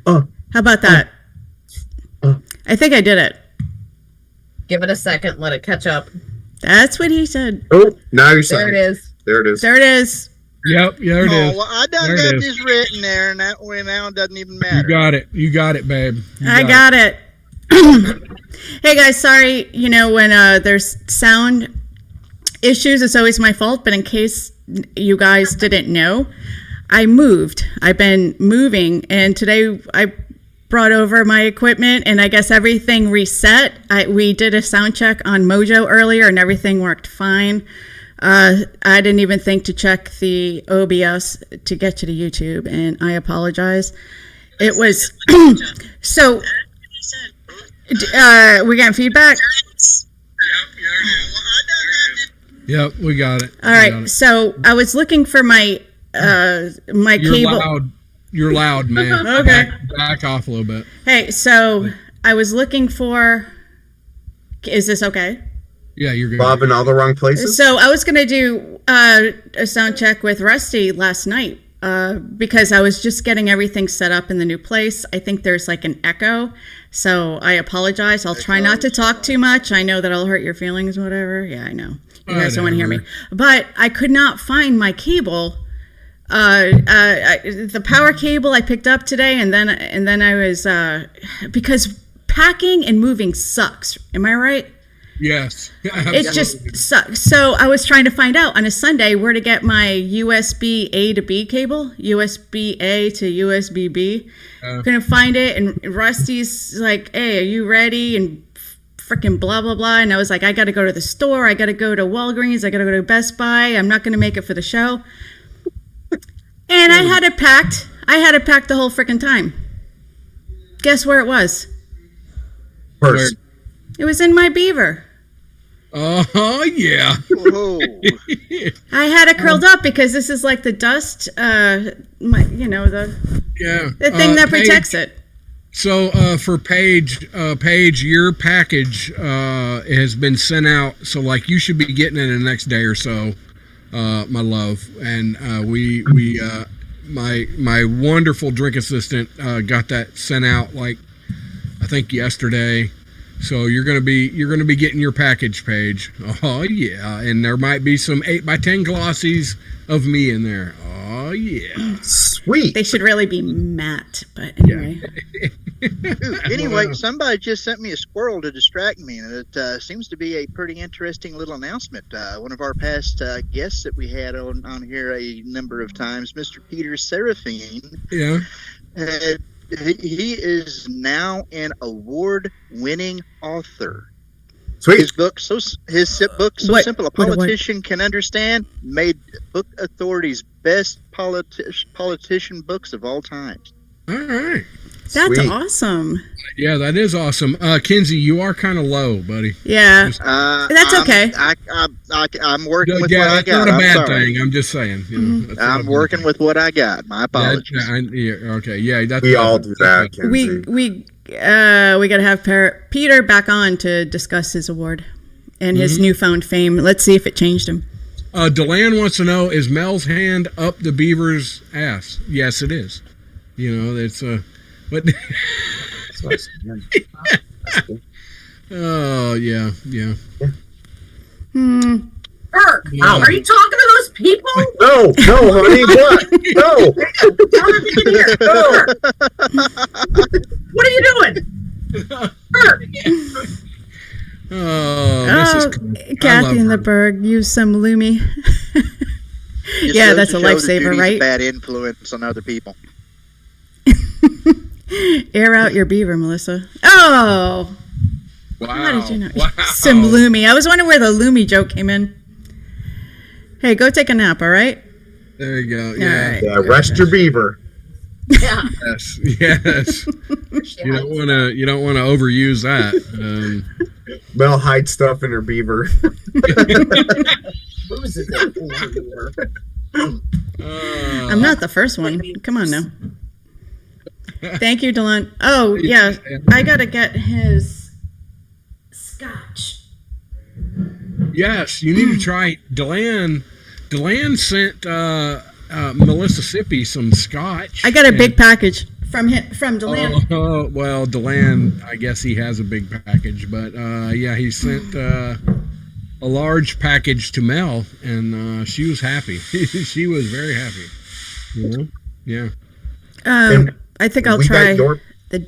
How about that? I think I did it. Give it a second. Let it catch up. That's what he said. Oh, now you're saying. There it is. There it is. There it is. Yep, there it is. Well, I done got this written there, and that way now it doesn't even matter. You got it, babe. I got it. Hey guys, sorry. You know, when there's sound issues, it's always my fault. But in case you guys didn't know, I moved. I've been moving, and today I brought over my equipment, and I guess everything reset. We did a sound check on Mojo earlier, and everything worked fine. I didn't even think to check the OBS to get to the YouTube, and I apologize. It was so. We got feedback. Yep, we got it. All right, so I was looking for my my cable. You're loud, man. Okay. Back off a little bit. Hey, so I was looking for. Is this okay? Yeah, you're good. Bob in all the wrong places. So I was gonna do a sound check with Rusty last night because I was just getting everything set up in the new place. I think there's like an echo, so I apologize. I'll try not to talk too much. I know that I'll hurt your feelings, whatever. Yeah, I know. You guys don't want to hear me. But I could not find my cable. The power cable I picked up today, and then I was because packing and moving sucks. Am I right? Yes. It just sucks. So I was trying to find out on a Sunday where to get my USB A to B cable, USB A to USB B. Couldn't find it, and Rusty's like, "Hey, are you ready?" And freaking blah blah blah. And I was like, "I got to go to the store. I got to go to Walgreens. I got to go to Best Buy. I'm not going to make it for the show." And I had it packed. I had it packed the whole freaking time. Guess where it was? Purse. It was in my beaver. Oh, yeah. I had it curled up because this is like the dust, the thing that protects it. So for Paige, your package has been sent out. So like you should be getting it in the next day or so, my love. And my wonderful drink assistant got that sent out like I think yesterday. So you're gonna be getting your package, Paige. Oh yeah, and there might be some 8x10 glossies of me in there. Oh yeah, sweet. They should really be matte, but anyway. Yeah. Anyway, somebody just sent me a squirrel to distract me, and it seems to be a pretty interesting little announcement. One of our past guests that we had on here a number of times, Mr. Peter Serafine. Yeah. He is now an award-winning author. Sweet. His book, so simple a politician can understand, made book authority's best politician books of all times. All right. That's awesome. Yeah, that is awesome. Kinsey, you are kind of low, buddy. Yeah. That's okay. I'm working with what I got. Yeah, that's not a bad thing. I'm just saying. You know, I'm working with what I got. My apologies. Okay. Yeah, that's we all do that. Kinsey. We got to have Peter back on to discuss his award and his newfound fame. Let's see if it changed him. Deland wants to know: is Mel's hand up the beaver's ass? Yes, it is. You know, it's but. Oh yeah. Burke, are you talking to those people? No, honey, what? No. What are you doing? Burke. Oh, Kathy in the Berg, use some Lumi. Yeah, that's a lifesaver, right? Bad influence on other people. Air out your beaver, Melissa. Oh. Wow. How did you know? Wow. Some Lumi. I was wondering where the Lumi joke came in. Hey, go take a nap, all right? There you go. Yeah. Yeah, rest your beaver. Yeah. Yes. You don't want to overuse that. Mel hides stuff in her beaver. I'm not the first one. Come on now. Thank you, Dylan. Oh, yeah. I got to get his scotch. Yes, you need to try. Deland sent Melissa Sippy some scotch. I got a big package from Deland. Oh, well, Deland, I guess he has a big package, but yeah, he sent a large package to Mel, and she was happy. She was very happy. You know? Yeah. I think I'll try the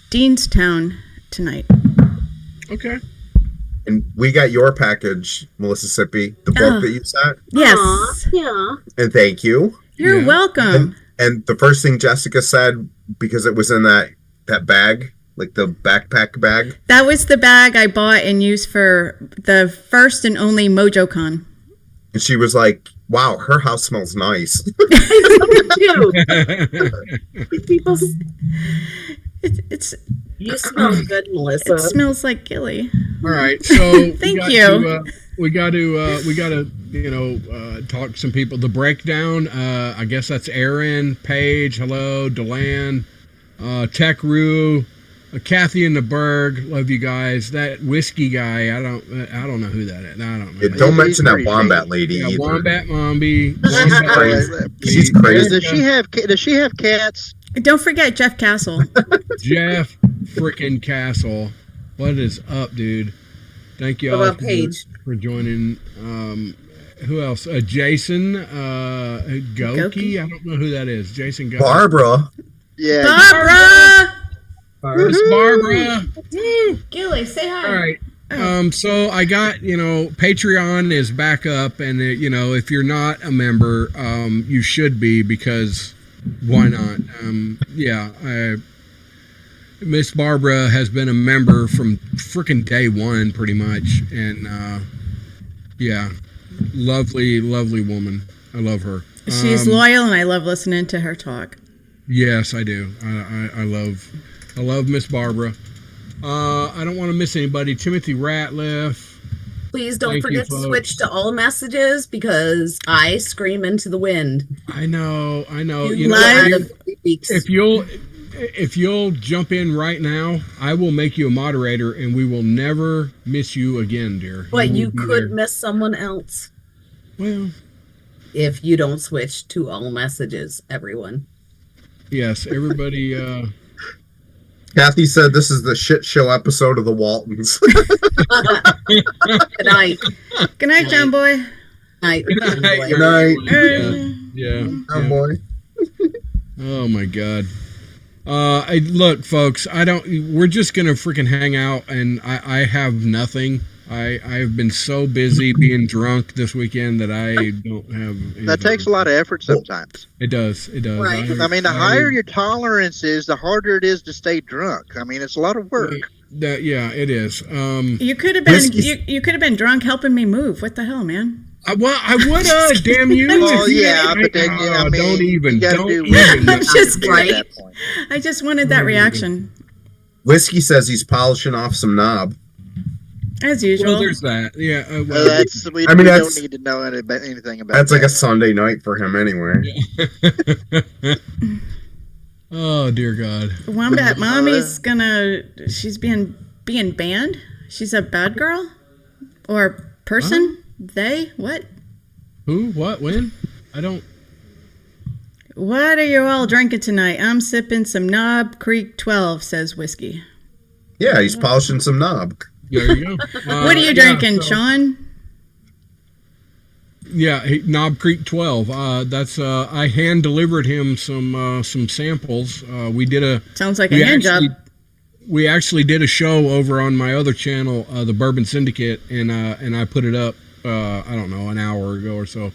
Deanstown tonight. Okay. And we got your package, Mississippi, the book that you sent. Yes. Aw, yeah. And thank you. You're welcome. And the first thing Jessica said, because it was in that bag, like the backpack bag. That was the bag I bought and used for the first and only MojoCon. And she was like, wow, her house smells nice. People, It's you smell good, Melissa. it smells like Gilly. All right, so Thank you. We got to talk to some people. The breakdown. I guess that's Aaron, Paige, hello, Deland, Tech Rue, Kathy in the Berg. Love you guys. That whiskey guy. I don't know who that is. I don't know. Yeah, don't mention that Wombat lady Yeah, either. Wombat Mombi. She's crazy. Does she have cats? Don't forget Jeff Castle. Jeff frickin' Castle. What is up, dude? Thank you What all about Paige? for joining. Who else? Jason Goki. I don't know who that is. Jason Goki. Barbara. Yeah. Barbara! Miss Barbara. Woo. Gilly, say hi. All right. So I got, Patreon is back up, and if you're not a member, you should be, because why not? Miss Barbara has been a member from frickin' day one, pretty much, and lovely woman. I love her. She's loyal, and I love listening to her talk. Yes, I do. I love Miss Barbara. I don't want to miss anybody. Timothy Ratliff. Please don't Thank forget you, to switch to all messages, because I scream into the wind. I know. Live. If you'll jump in right now, I will make you a moderator, and we will never miss you again, dear. But you will be could there. miss someone else Well, if you don't switch to all messages, everyone. yes, everybody. Kathy said this is the shit show episode of the Waltons. Good night. Good night, John Boy. Night. Good night. Yeah. Oh boy. Oh my God. Look, folks, we're just gonna freaking hang out, and I have nothing. I've been so busy being drunk this weekend that I don't have anything. That takes a lot of effort sometimes. It does. Right. I mean, the higher your tolerance is, the harder it is to stay drunk. I mean, it's a lot of work. It is. You could have been you could have been drunk helping me move. What the hell, man? I would have. Damn you. Well, yeah, but then, I mean, don't even. you gotta Don't do even. I'm just Right. kidding. I just wanted that reaction, Whiskey says he's polishing off some knob. as usual. Well, there's that. Yeah. We that's- don't need to know anything about That's like that. a Sunday night for him anyway. Oh dear God. Wombat Mommy's she's being banned. She's a bad girl or person. They what? Who? What? When? I don't. What are you all drinking tonight? I'm sipping some Knob Creek 12, says Whiskey. Yeah, he's polishing some knob. There you go. What are you drinking, Sean? Yeah, Knob Creek 12. That's I hand delivered him some samples. We did a. Sounds like a hand job. We actually did a show over on my other channel, the Bourbon Syndicate, and I put it up. I don't know, an hour ago or so.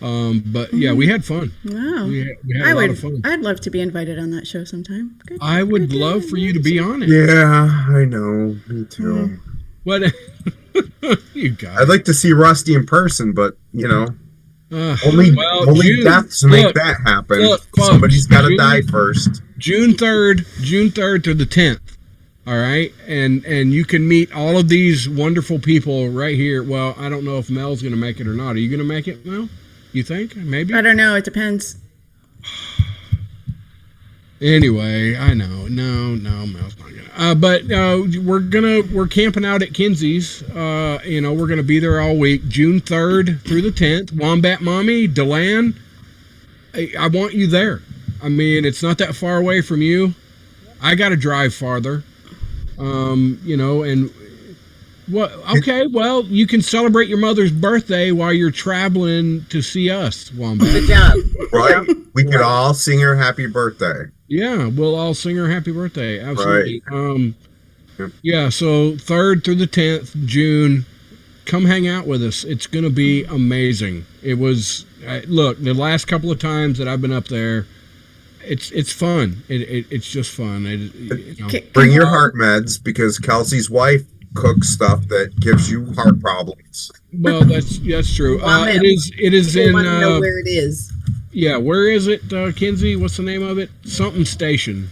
But yeah, we had fun. Wow. We had a lot of fun. I'd love to be invited on that show sometime. Good. I would love for you to be on it. Yeah, I know. Me too. What? You guys. I'd like to see Rusty in person, but only June, deaths make that happen. Look, folks, Somebody's got to June- die first. June 3rd to the 10th. All right, and you can meet all of these wonderful people right here. Well, I don't know if Mel's going to make it or not. Are you going to make it, Mel? You think? Maybe? I don't know. It depends. Anyway, I know. No, Mel's not gonna. But we're camping out at Kinsey's. We're gonna be there all week, June 3rd through the 10th. Wombat Mommy, Deland, I want you there. I mean, it's not that far away from you. I got to drive farther. You know, and what? Okay, well, you can celebrate your mother's birthday while you're traveling to see us, Wombat. Good job. Right? We could all sing her happy birthday. Yeah, we'll all sing her happy birthday. Absolutely. Yeah, so 3rd through the 10th, June, come hang out with us. It's going to be amazing. It was, look, the last couple of times that I've been up there, it's fun. It's just fun. You know. Bring your heart meds because Kelsey's wife cooks stuff that gives you heart problems. Well, that's true. It is in. Want to know where it is? Yeah, where is it, Kinsey? What's the name of it? Something Station.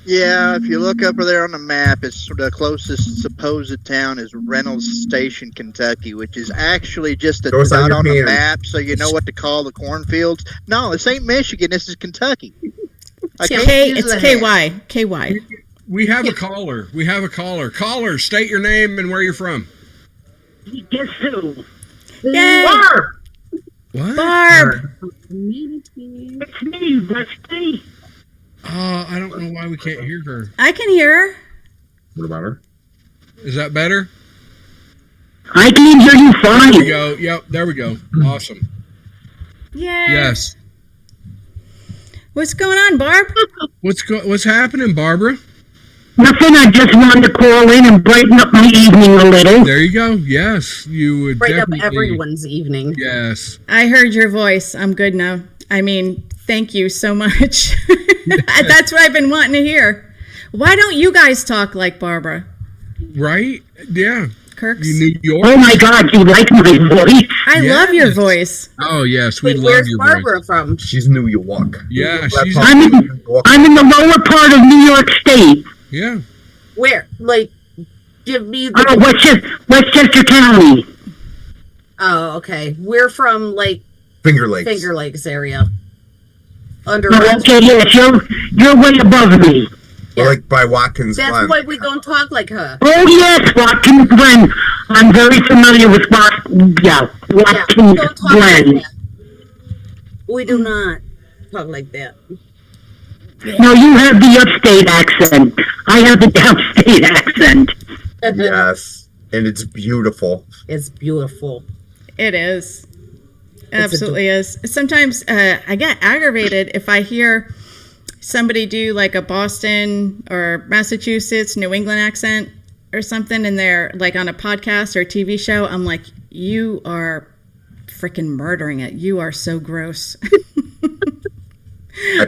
Yeah, if you look up there on the map, it's the closest supposed town is Reynolds Station, Kentucky, which is actually just a dot on the map, so you know what to call the cornfields. No, this ain't Michigan. This is Kentucky. It's KY. KY. We have a caller. Caller, state your name and where you're from. Guess who? Yay! Barb! What? Barb! It's me, Rusty. I don't know why we can't hear her. I can hear her. What about her? Is that better? I can hear you fine. There we go. Yep, there we go. Awesome. Yay! Yes. What's going on, Barb? What's happening, Barbara? Nothing, I just wanted to call in and brighten up my evening a little. There you go. Yes, you would Break up definitely. everyone's evening. Yes. I heard your voice. I'm good now. I mean, thank you so much. That's what I've been wanting to hear. Why don't you guys talk like Barbara? Right? Yeah. Kirk's? You New York? Oh my God, you like my voice? I love your voice. Oh, yes, we Wait, love where's your Barbara voice. from? She's New York. Yeah, That's she's. how I'm in- New York- I'm in the lower part of New York State. Yeah. Where? Like, give me the. Westchester County. Oh, okay. We're from like Finger Lakes. Finger Lakes area. Under. Oh, okay, yes, you're way above me. We're like by Watkins That's Glen. why we don't talk like her. Oh yes, Watkins Glen. I'm very familiar with Watkins We don't talk like Glen. that. We do not talk like that. No, you have the upstate accent. I have the downstate accent. Yes. And it's beautiful. It's beautiful. It is. Absolutely is. Sometimes I get aggravated if I hear somebody do like a Boston or Massachusetts, New England accent or something, and they're like on a podcast or a TV show. I'm like, you are freaking murdering it. You are so gross.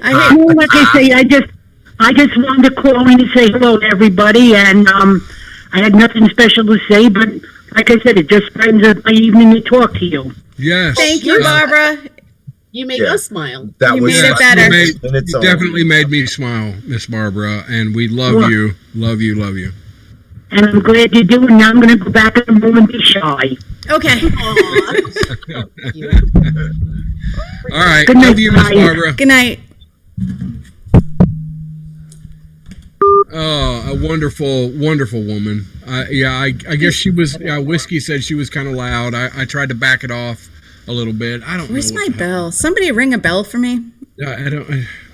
I hate. Like I say, I just wanted to call in and say hello to everybody, and I had nothing special to say, but like I said, it just brightens up my evening to talk to you. Yes. Thank you, Barbara. You make Yeah. us smile. That You was made it better. You definitely made me smile, Miss Barbara, and we love you. Love you, love you. And I'm glad you do, and now I'm going to go back in the room and be shy. Okay. All right. Good night, Love you, Miss guys. Barbara. Good night. Oh, a wonderful, wonderful woman. I guess she was. Whiskey said she was kind of loud. I tried to back it off a little bit. I don't know. Where's my what the hell. bell? Somebody ring a bell for me. I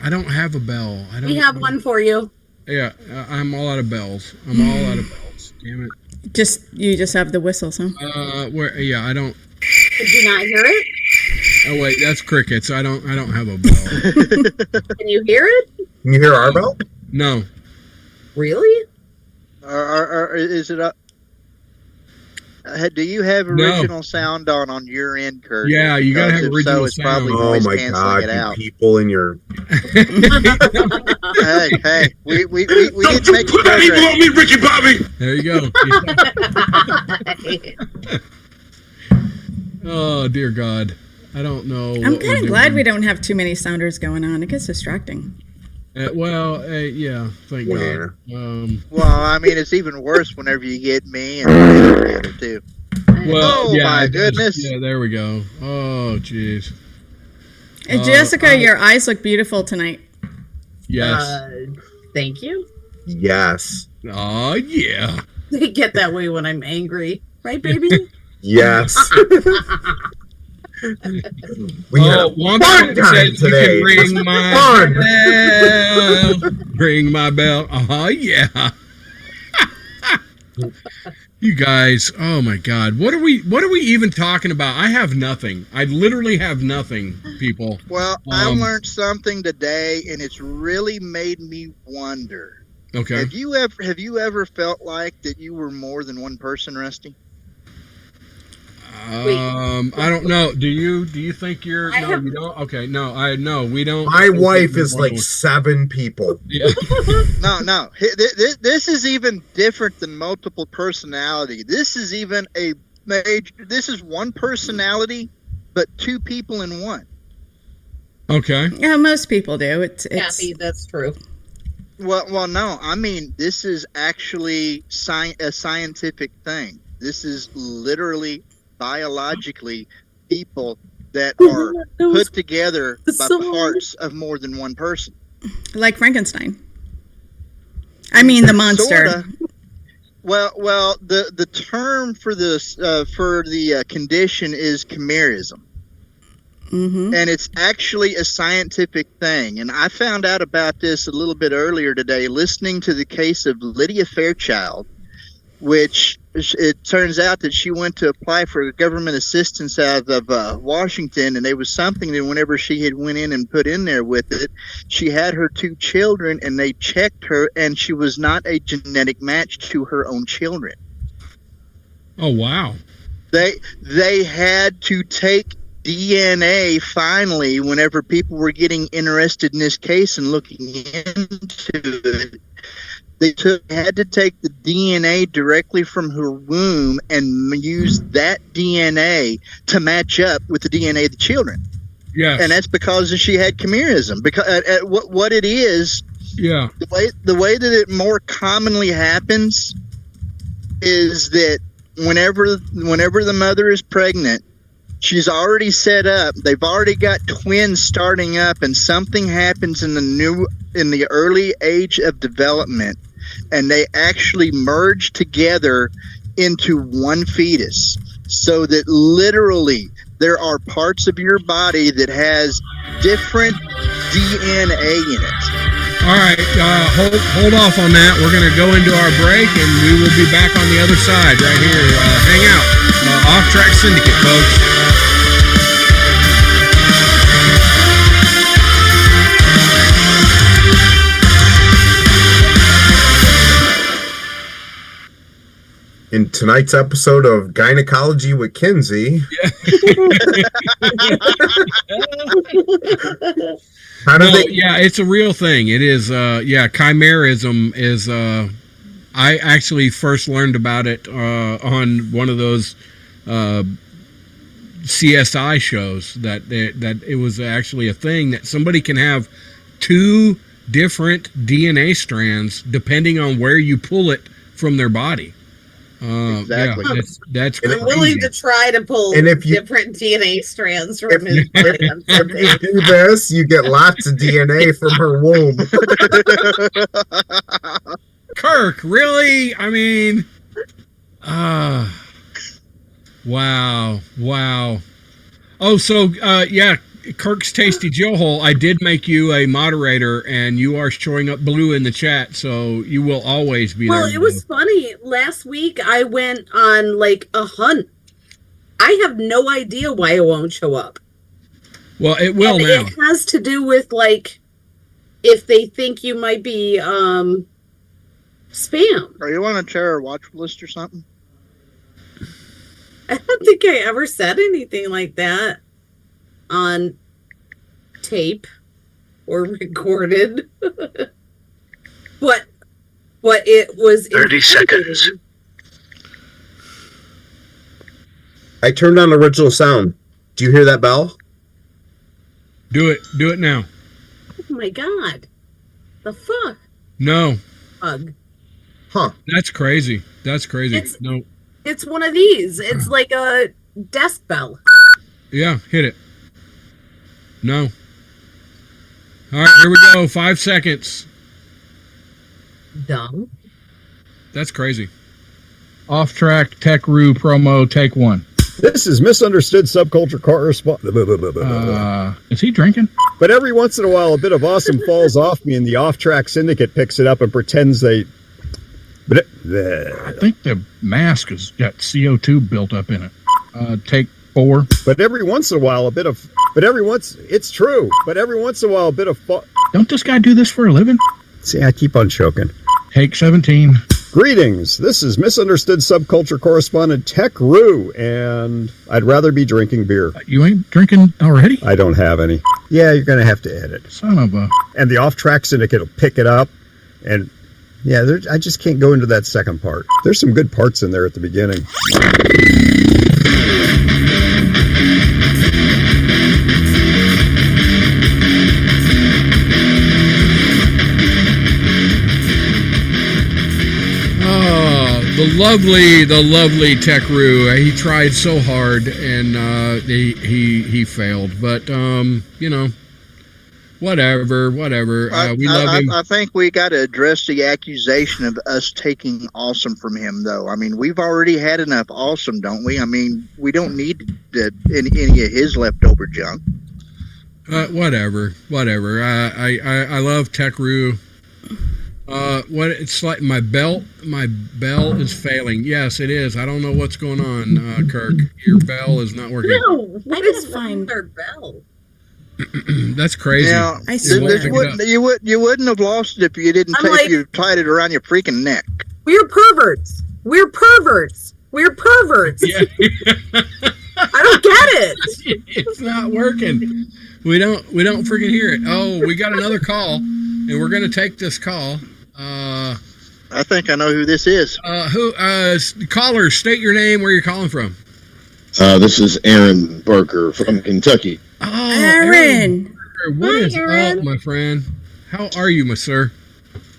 don't have a bell. I don't. We have one for you. Yeah, I'm all out of bells. I'm all out of bells. Damn it. You just have the whistles, huh? Where? Yeah, I don't. Did you not hear it? Oh wait, that's crickets. I don't have a bell. Can you hear it? Can you hear our bell? No. Really? Is it up? Do you have original sound on your end, Kurt? Yeah, you gotta have Because if original so, it's probably sound. Oh noise my canceling God, it you out. people in your... Hey, we didn't make you progress. me, Ricky Bobby! There you go. Oh dear God, I don't know. I'm kind of glad we don't have too many sounders going on. It gets distracting. Yeah, thank Where? God. Well, I mean, it's even worse whenever you get me and the other two. Well, Oh, yeah, my it does. goodness. Yeah, there we go. Oh, jeez. And Jessica, your eyes look beautiful tonight. Yes. Thank you. Yes. Oh, yeah. They get that way when I'm angry. Right, baby? Yes. We had a one fun thing time says you today. can ring It was my fun. bell. Ring my bell. Oh, yeah. You guys, oh my God, what are we even talking about? I have nothing. I literally have nothing, people. Well, I learned something today, and it's really made me wonder. Okay. Have you ever felt like that you were more than one person, Rusty? I don't know. Do you think you're? I No, have- you don't. Okay, no, we don't. My wife is like 7 people. Yeah. No. This is even different than multiple personality. This is even a major. This is one personality, but 2 people in one. Okay. Yeah, most people do. It's Kathy, that's true. Well, no. I mean, this is actually a scientific thing. This is literally biologically people that are put together by parts of more than one person. like Frankenstein. I mean, the monster. Sorta. Well, the term for this for the condition is chimerism. Mm-hmm. And it's actually a scientific thing. And I found out about this a little bit earlier today, listening to the case of Lydia Fairchild, which it turns out that she went to apply for government assistance out of Washington, and there was something that whenever she had went in and put in there with it, she had her 2 children, and they checked her, and she was not a genetic match to her own children. Oh wow. They had to take DNA finally whenever people were getting interested in this case and looking into it. They had to take the DNA directly from her womb and use that DNA to match up with the DNA of the children. Yes. And that's because she had chimerism. Because what it is, Yeah. the way that it more commonly happens is that whenever the mother is pregnant, she's already set up. They've already got twins starting up, and something happens in the early age of development, and they actually merge together into one fetus. So that literally there are parts of your body that has different DNA in it. All right. Hold off on that. We're going to go into our break, and we will be back on the other side right here. Hang out. OffTrack Syndicate, folks. In tonight's episode of Gynecology with Kinsey. Yeah, it's a real thing. It is. Chimerism is. I actually first learned about it on one of those CSI shows that it was actually a thing that somebody can have 2 different DNA strands depending on where you pull it from their body. Exactly. Yeah, that's I'm willing to try to pull different DNA strands from his body. If you do this, you get lots of DNA from her womb. Kirk, really? I mean, wow. Oh, so Kirk's Tasty Jill Hole. I did make you a moderator, and you are showing up blue in the chat, so you will always be there. Well, it was funny. Last week I went on like a hunt. I have no idea why it won't show up. Well, it will now. It has to do with like if they think you might be spam. Are you on a chair or watch list or something? I don't think I ever said anything like that on tape or recorded. But it was 30 seconds. I turned on original sound. Do you hear that bell? Do it now. Oh my god. The fuck? No. Bug. Huh. That's crazy. No. It's one of these. It's like a desk bell. Yeah, hit it. No. All right, here we go. 5 seconds. Dumb. That's crazy. OffTrack Tech Roo promo, take 1. This is misunderstood subculture correspondent. Is he drinking? But every once in a while, a bit of awesome falls off me, and the OffTrack Syndicate picks it up and pretends they. I think the mask has got CO2 built up in it. Take 4. But every once in a while, it's true. But every once in a while, a bit of. Don't this guy do this for a living? See, I keep on choking. Take 17. Greetings. This is misunderstood subculture correspondent Tech Roo, and I'd rather be drinking beer. You ain't drinking already? I don't have any. Yeah, you're going to have to edit. Son of a... And the OffTrack Syndicate will pick it up, and yeah, I just can't go into that second part. There's some good parts in there at the beginning. The lovely Tech Roo. He tried so hard, and he failed. But you know, whatever. We love him. I think we got to address the accusation of us taking awesome from him, though. I mean, we've already had enough awesome, don't we? I mean, we don't need any of his leftover junk. Whatever. I love Tech Roo. It's like my bell is failing. Yes, it is. I don't know what's going on, Kirk. Your bell is not working. No, what is fine. their bell? That's crazy. Now, I swear. you wouldn't have lost it if you didn't if you tied it around your freaking neck. We're perverts. We're perverts. Yeah. I don't get it. It's not working. We don't freaking hear it. Oh, we got another call, and we're gonna take this call. I think I know who this is. Caller, state your name, where you're calling from. This is Aaron Barker from Kentucky. Oh, Aaron. What Hi, is Aaron. up, my friend? How are you, my sir?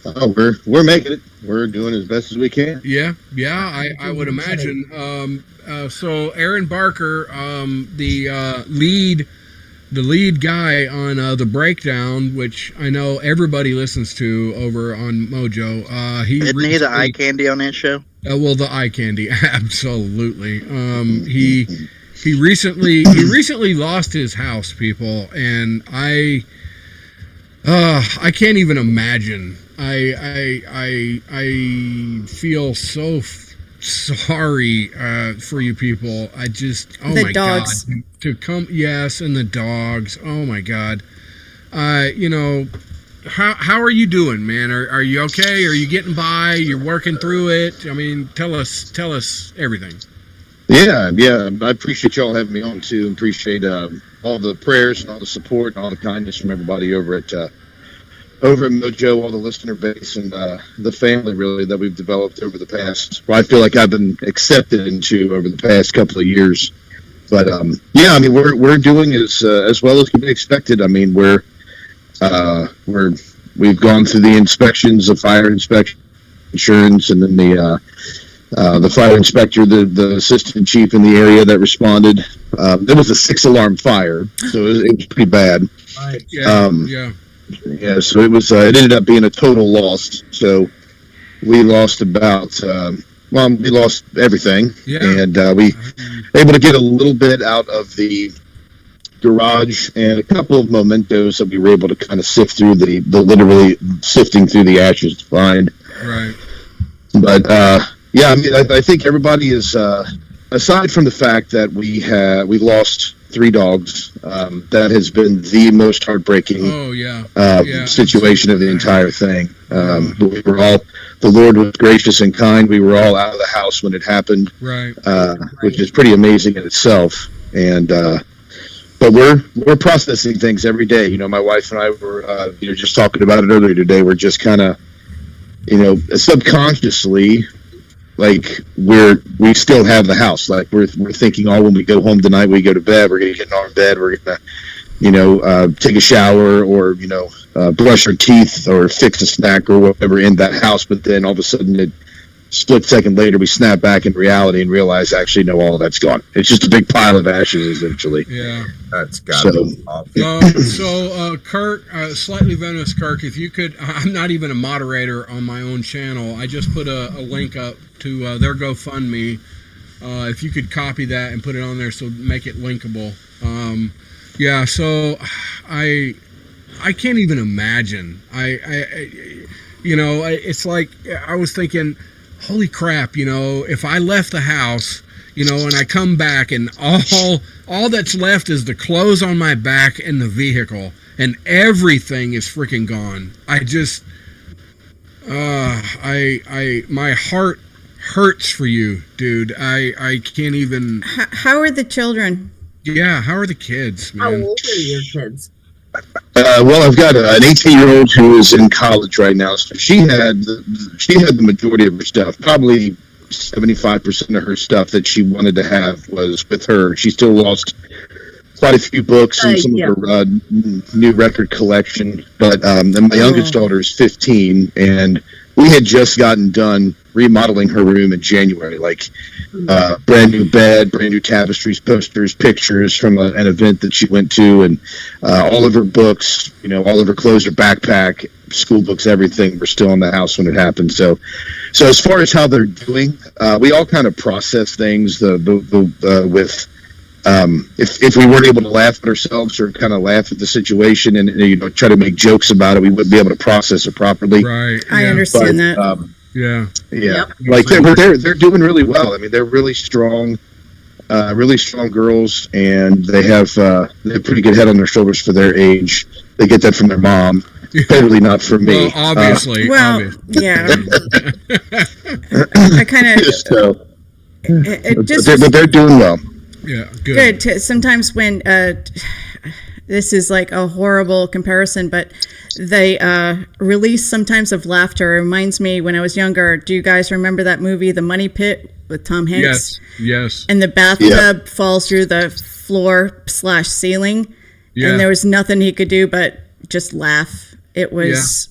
Oh, we're making it. We're doing as best as we can. Yeah, I would imagine. So Aaron Barker, the lead guy on the Breakdown, which I know everybody listens to over on Mojo. Isn't he the eye candy on that show? Well, the eye candy, absolutely. He recently lost his house, people, and I can't even imagine. I feel so sorry for you people. I just my dogs. God, to come, yes, and the dogs. Oh my God. You know, how are you doing, man? Are you okay? Are you getting by? You're working through it? I mean, tell us everything. Yeah. I appreciate y'all having me on too. Appreciate all the prayers and all the support and all the kindness from everybody over at Mojo, all the listener base and the family really that we've developed over the past. Well, I feel like I've been accepted into over the past couple of years. But yeah, I mean we're doing as well as can be expected. I mean we've gone through the inspections, the fire inspection, insurance, and then the fire inspector, the assistant chief in the area that responded. There was a 6-alarm fire, so it was pretty bad. Right. Yeah. Yeah, so it was. It ended up being a total loss. So we lost about. We lost everything, and we able to get a little bit out of the garage and a couple of mementos that we were able to kind of sift through the literally sifting through the ashes to find. Right. But yeah, I mean, I think everybody is aside from the fact that we lost 3 dogs. That has been the most heartbreaking situation of the entire thing. We were all, the Lord was gracious and kind. We were all out of the house when it happened, right? Which is pretty amazing in itself. And but we're processing things every day. You know, my wife and I were just talking about it earlier today. We're just kind of, subconsciously, like we still have the house. Like we're thinking, when we go home tonight, we go to bed, we're gonna get in our bed, we're gonna, take a shower or brush our teeth or fix a snack or whatever in that house. But then all of a sudden, split second later, we snap back in reality and realize actually no, all of that's gone. It's just a big pile of ashes, essentially. Yeah, that's got to be awful. So Kirk, slightly venomous Kirk, if you could, I'm not even a moderator on my own channel. I just put a link up to their GoFundMe. if you could copy that and put it on there, so make it linkable. Yeah, so I can't even imagine. It's like I was thinking, holy crap, if I left the house, and I come back and all that's left is the clothes on my back and the vehicle, and everything is freaking gone. I just, my heart hurts for you, dude. I can't even. How are the children? Yeah, how are the kids, man? How old are your kids? Well, I've got an 18-year-old who is in college right now. So she had the majority of her stuff. Probably 75% of her stuff that she wanted to have was with her. She still lost quite a few books and some of her new record collection. But then my youngest daughter is 15, and we had just gotten done remodeling her room in January, like brand new bed, brand new tapestries, posters, pictures from an event that she went to, and all of her books, all of her clothes, her backpack, school books, everything were still in the house when it happened. So as far as how they're doing, we all kind of process things with. If we weren't able to laugh at ourselves or kind of laugh at the situation and try to make jokes about it, we wouldn't be able to process it properly. Right. I understand that. Yeah. Yep. Like they're doing really well. I mean, they're really strong girls, and they have a pretty good head on their shoulders for their age. They get that from their mom. Totally not from me. Well, obviously. Yeah. I kind of. But they're doing well. Yeah, good. Sometimes when this is like a horrible comparison, but the release sometimes of laughter reminds me when I was younger. Do you guys remember that movie, The Money Pit, with Tom Hanks? Yes. And the bathtub falls through the floor/ceiling, and there was nothing he could do but just laugh. It was.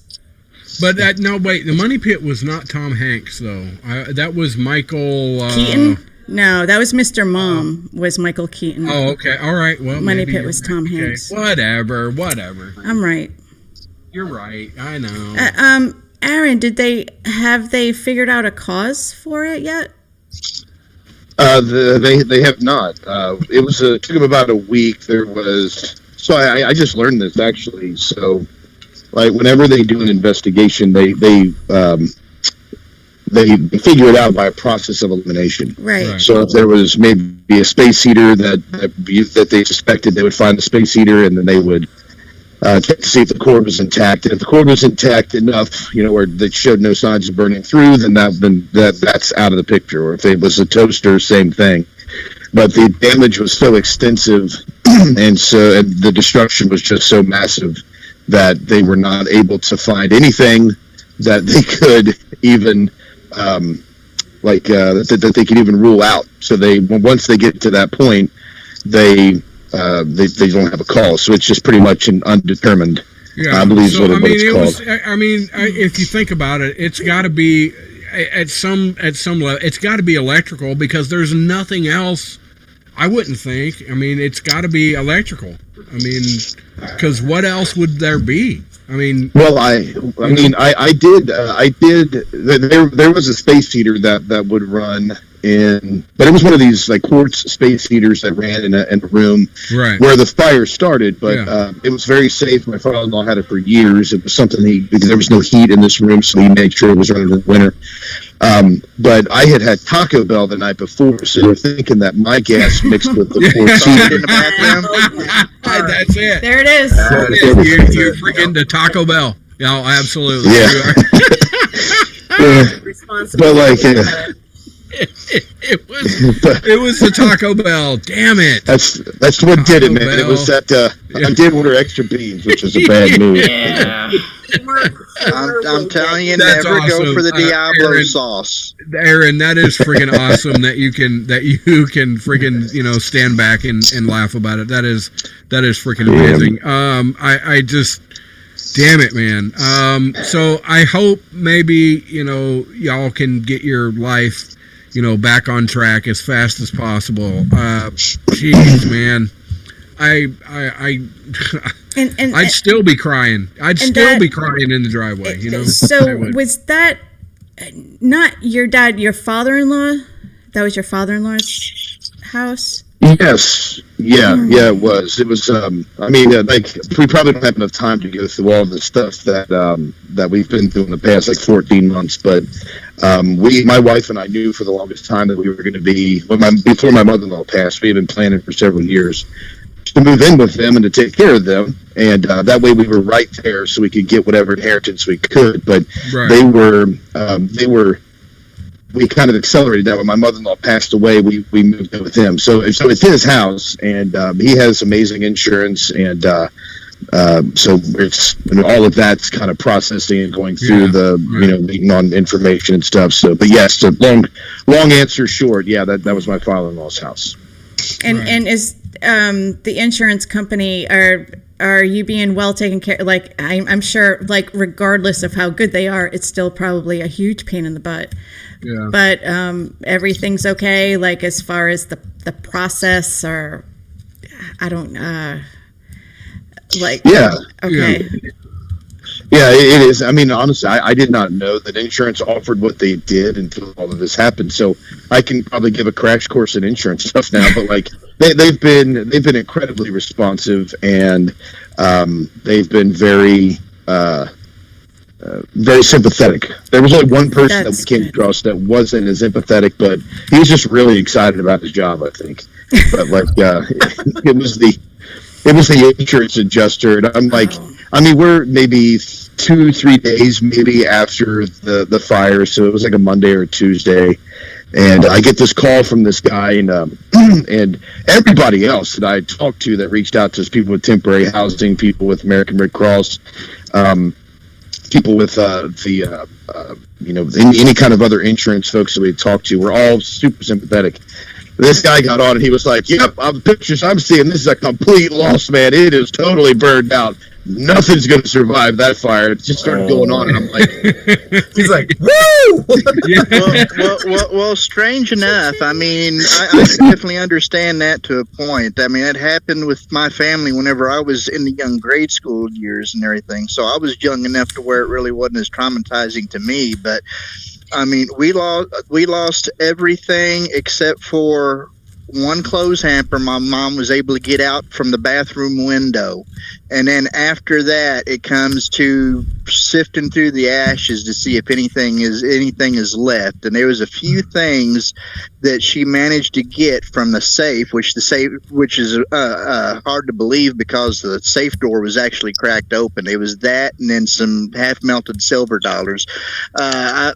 Yeah. But no, wait. The Money Pit was not Tom Hanks though. That was Michael Keaton. No, that was Mr. Mom, was Michael Keaton. Oh, okay. All right. Well, Money Pit was Tom Hanks. Whatever. I'm right. You're right. I know. Aaron, have they figured out a cause for it yet? They have not. It took them about a week. I just learned this actually. So, like, whenever they do an investigation, they figure it out by a process of elimination. Right. So if there was maybe a space heater that they suspected, they would find the space heater, and then they would check to see if the cord was intact. And if the cord was intact enough, where they showed no signs of burning through, then that's out of the picture. Or if it was a toaster, same thing. But the damage was so extensive, and the destruction was just so massive that they were not able to find anything that they could even that they could even rule out. So once they get to that point, they don't have a cause. So it's just pretty much an undetermined. Yeah, I believe is what it's called. If you think about it, it's got to be at some level. It's got to be electrical, because there's nothing else. I wouldn't think. I mean, it's got to be electrical. I mean, because what else would there be? I mean, well, I did. There was a space heater that would run but it was one of these like quartz space heaters that ran in a room where the fire started. But it was very safe. My father-in-law had it for years. It was something because there was no heat in this room, so he made sure it was running in the winter. But I had Taco Bell the night before, so we're thinking that my gas mixed with the quartz heater in the bathroom. That's it. There it is. You're freaking the Taco Bell. Yeah, absolutely. Yeah. But like. It was the Taco Bell. Damn it! That's what did it, man. Bell. It was that I did order extra beans, which is a bad move. Yeah. I'm telling you, That's never awesome. go for the Diablo Aaron, sauce. Aaron, that is friggin' awesome that you can friggin' stand back and laugh about it. That is freaking amazing. I just. Damn it, man. So I hope maybe, y'all can get your life, back on track as fast as possible. Jeez, man. I'd still be crying. I'd still be crying in the driveway, So was that not your dad, your father-in-law That was your father-in-law's house? Yes. Yeah, it was. It was, I mean, like, we probably don't have enough time to go through all the stuff that we've been through in the past, like, 14 months, but my wife and I knew for the longest time that we were going to be, before my mother-in-law passed, we had been planning for several years to move in with them and to take care of them, and that way we were right there so we could get whatever inheritance we could, but they were we kind of accelerated that. When my mother-in-law passed away, we moved in with him. So it's his house, and he has amazing insurance, and so it's all of that's kind of processing and going through waiting on information and stuff. So, but yes, the long answer short, yeah, that was my father-in-law's house. And is the insurance company, are you being well taken care? Like, I'm sure, like, regardless of how good they are, it's still probably a huge pain in the butt. Yeah. But everything's okay, like, as far as the process, or I don't like. Yeah. Okay. Yeah, it is. I mean, honestly, I did not know that insurance offered what they did until all of this happened. So I can probably give a crash course in insurance stuff now. But like, they've been incredibly responsive, and they've been very sympathetic. There was only one person that we came across that wasn't as empathetic, but he was just really excited about his job, I think. But like, it was the insurance adjuster, and I'm like, I mean, we're maybe 2-3 days maybe after the fire, so it was like a Monday or a Tuesday, and I get this call from this guy, and and everybody else that I talked to that reached out to us, people with temporary housing, people with American Red Cross, people with any kind of other insurance folks that we talked to, were all super sympathetic. This guy got on and he was like, "Yep, the pictures I'm seeing, this is a complete loss, man. It is totally burned out. Nothing's going to survive that fire." It just started going on, and I'm like, he's like, "Woo!" well, strange enough. I mean, I definitely understand that to a point. I mean, it happened with my family whenever I was in the young grade school years and everything. So I was young enough to where it really wasn't as traumatizing to me, but. I mean, we lost everything except for one clothes hamper. My mom was able to get out from the bathroom window, and then after that, it comes to sifting through the ashes to see if anything is left. And there was a few things that she managed to get from the safe, which is hard to believe because the safe door was actually cracked open. It was that, and then some half melted silver dollars. I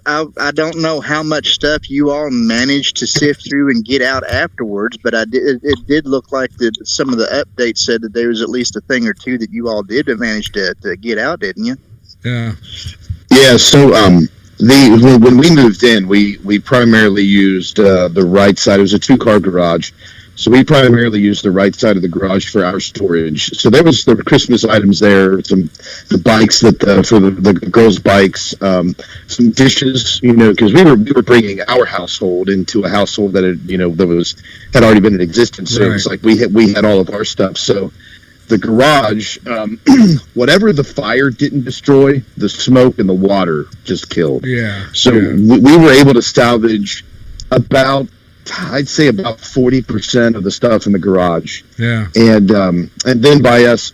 don't know how much stuff you all managed to sift through and get out afterwards, but it did look like that some of the updates said that there was at least a thing or two that you all did manage to get out, didn't you? Yeah. Yeah. So when we moved in, we primarily used the right side. It was a 2-car garage, so we primarily used the right side of the garage for our storage. So there were Christmas items there, the bikes for the girls' bikes, some dishes, because we were bringing our household into a household that had already been in existence. So It was like we had all of our stuff. So the garage, whatever the fire didn't destroy, the smoke and the water just killed. Yeah. So we were able to salvage about 40% of the stuff in the garage. Yeah. And then by us,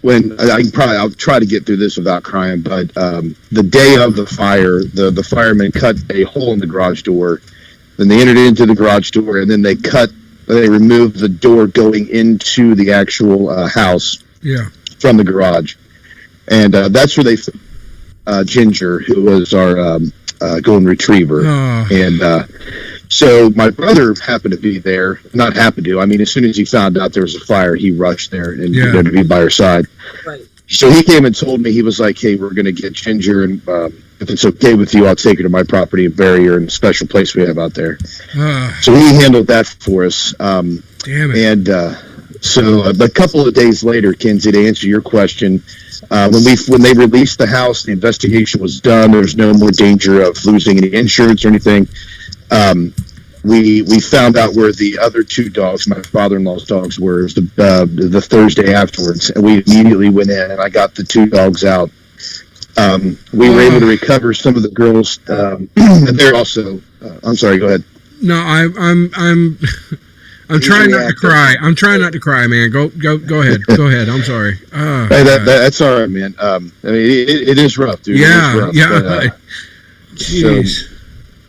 when I'll try to get through this without crying, but the day of the fire, the firemen cut a hole in the garage door. Then they entered into the garage door, and then they removed the door going into the actual house from the garage. And that's where they found Ginger, who was our golden retriever. And so my brother happened to be there. Not happened to. I mean, as soon as he found out there was a fire, he rushed there and to be by her side. Right. So he came and told me, he was like, "Hey, we're going to get Ginger, and if it's okay with you, I'll take her to my property and bury her in a special place we have out there." So he handled that for us. Damn it. And so a couple of days later, Kenzie, to answer your question, when they released the house, the investigation was done. There was no more danger of losing any insurance or anything. We found out where the other 2 dogs, my father-in-law's dogs, were the Thursday afterwards, and we immediately went in and I got the 2 dogs out. We were able to recover some of the girls, and they're also I'm sorry. Go ahead. No, I'm trying not to cry. I'm trying not to cry, man. Go ahead. Go ahead. I'm sorry. Hey, that's all right, man. I mean, it is rough, dude. Yeah, it is rough, yeah. But, Jeez.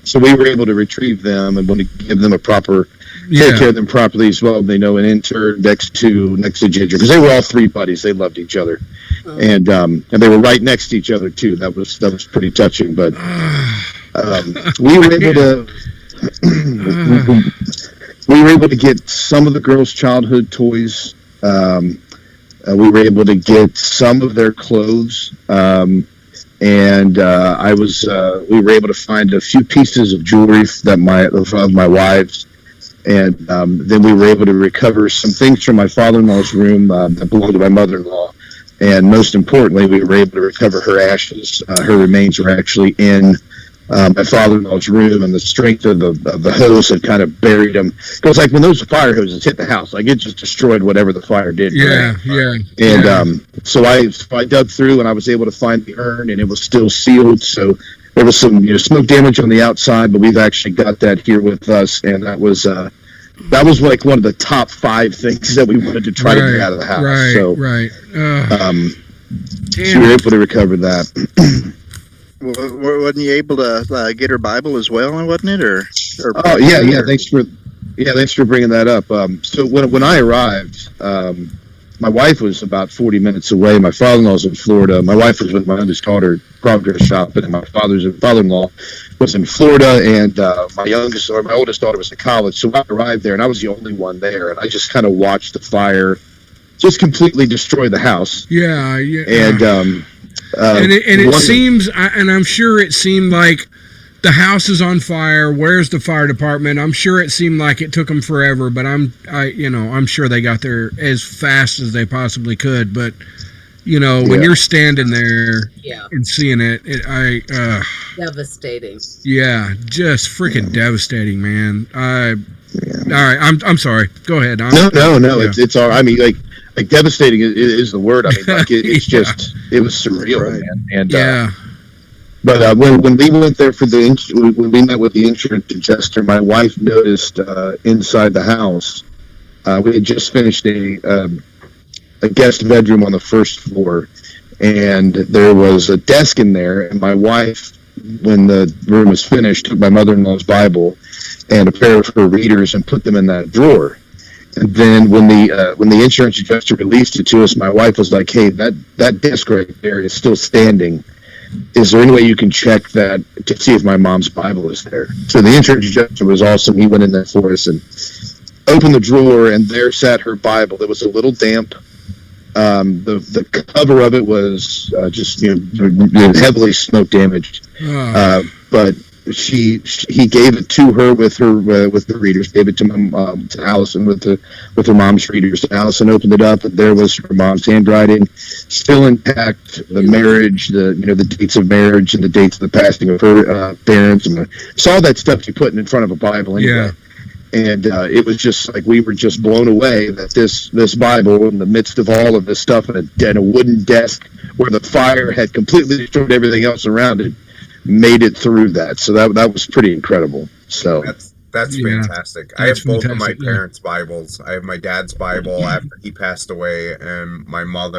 so we were able to retrieve them and want to give them a proper, Yeah. take care of them properly as well. They know an intern next to Ginger, because they were all three buddies. They loved each other, and they were right next to each other too. That was pretty touching. But we were able to. We were able to get some of the girls' childhood toys. We were able to get some of their clothes, and we were able to find a few pieces of jewelry of my wife's, and then we were able to recover some things from my father-in-law's room that belonged to my mother-in-law, and most importantly, we were able to recover her ashes. Her remains were actually in my father-in-law's room, and the strength of the hose had kind of buried them. It was like when those fire hoses hit the house, like it just destroyed whatever the fire did. Yeah, yeah. And so I dug through, and I was able to find the urn, and it was still sealed. So there was some smoke damage on the outside, but we've actually got that here with us, and that was like one of the top 5 things that we wanted to try to get out of the house. Right, so, right. So we were able to recover that. Wasn't you able to get her Bible as well, wasn't it? Or oh yeah. Thanks for bringing that up. So when I arrived, my wife was about 40 minutes away. My father-in-law's in Florida. My wife was with my oldest daughter progress shopping, and my father-in-law was in Florida, and my oldest daughter was in college. So I arrived there, and I was the only one there, and I just kind of watched the fire just completely destroy the house. Yeah, yeah. And it seems, and I'm sure it seemed like the house is on fire. Where's the fire department? I'm sure it seemed like it took them forever, but I'm sure they got there as fast as they possibly could. But when you're standing there and seeing it, devastating. Yeah, just freaking devastating, man. All right, I'm sorry. Go ahead. No. Yeah. It's all. I mean, like devastating is the word. I mean, like it's just it was surreal, right. Man. And but when we went there when we met with the insurance adjuster, my wife noticed inside the house we had just finished a guest bedroom on the first floor, and there was a desk in there, and my wife, when the room was finished, took my mother-in-law's Bible and a pair of her readers and put them in that drawer. And then when the insurance adjuster released it to us, my wife was like, "Hey, that desk right there is still standing. Is there any way you can check that to see if my mom's Bible is there?" So the insurance adjuster was awesome. He went in there for us and opened the drawer, and there sat her Bible. It was a little damp. The cover of it was just heavily smoke damaged. But he gave it to her with the readers. Gave it to Allison with her mom's readers. Allison opened it up, and there was her mom's handwriting, still intact. The marriage, the dates of marriage, and the dates of the passing of her parents, and all that stuff you put in front of a Bible. Anyway. Yeah. And it was just like we were just blown away that this Bible, in the midst of all of this stuff, and a wooden desk where the fire had completely destroyed everything else around it, made it through that. So that was pretty incredible. So that's fantastic. I have both of my parents' Bibles. I have my dad's Bible after he passed away, and my mother,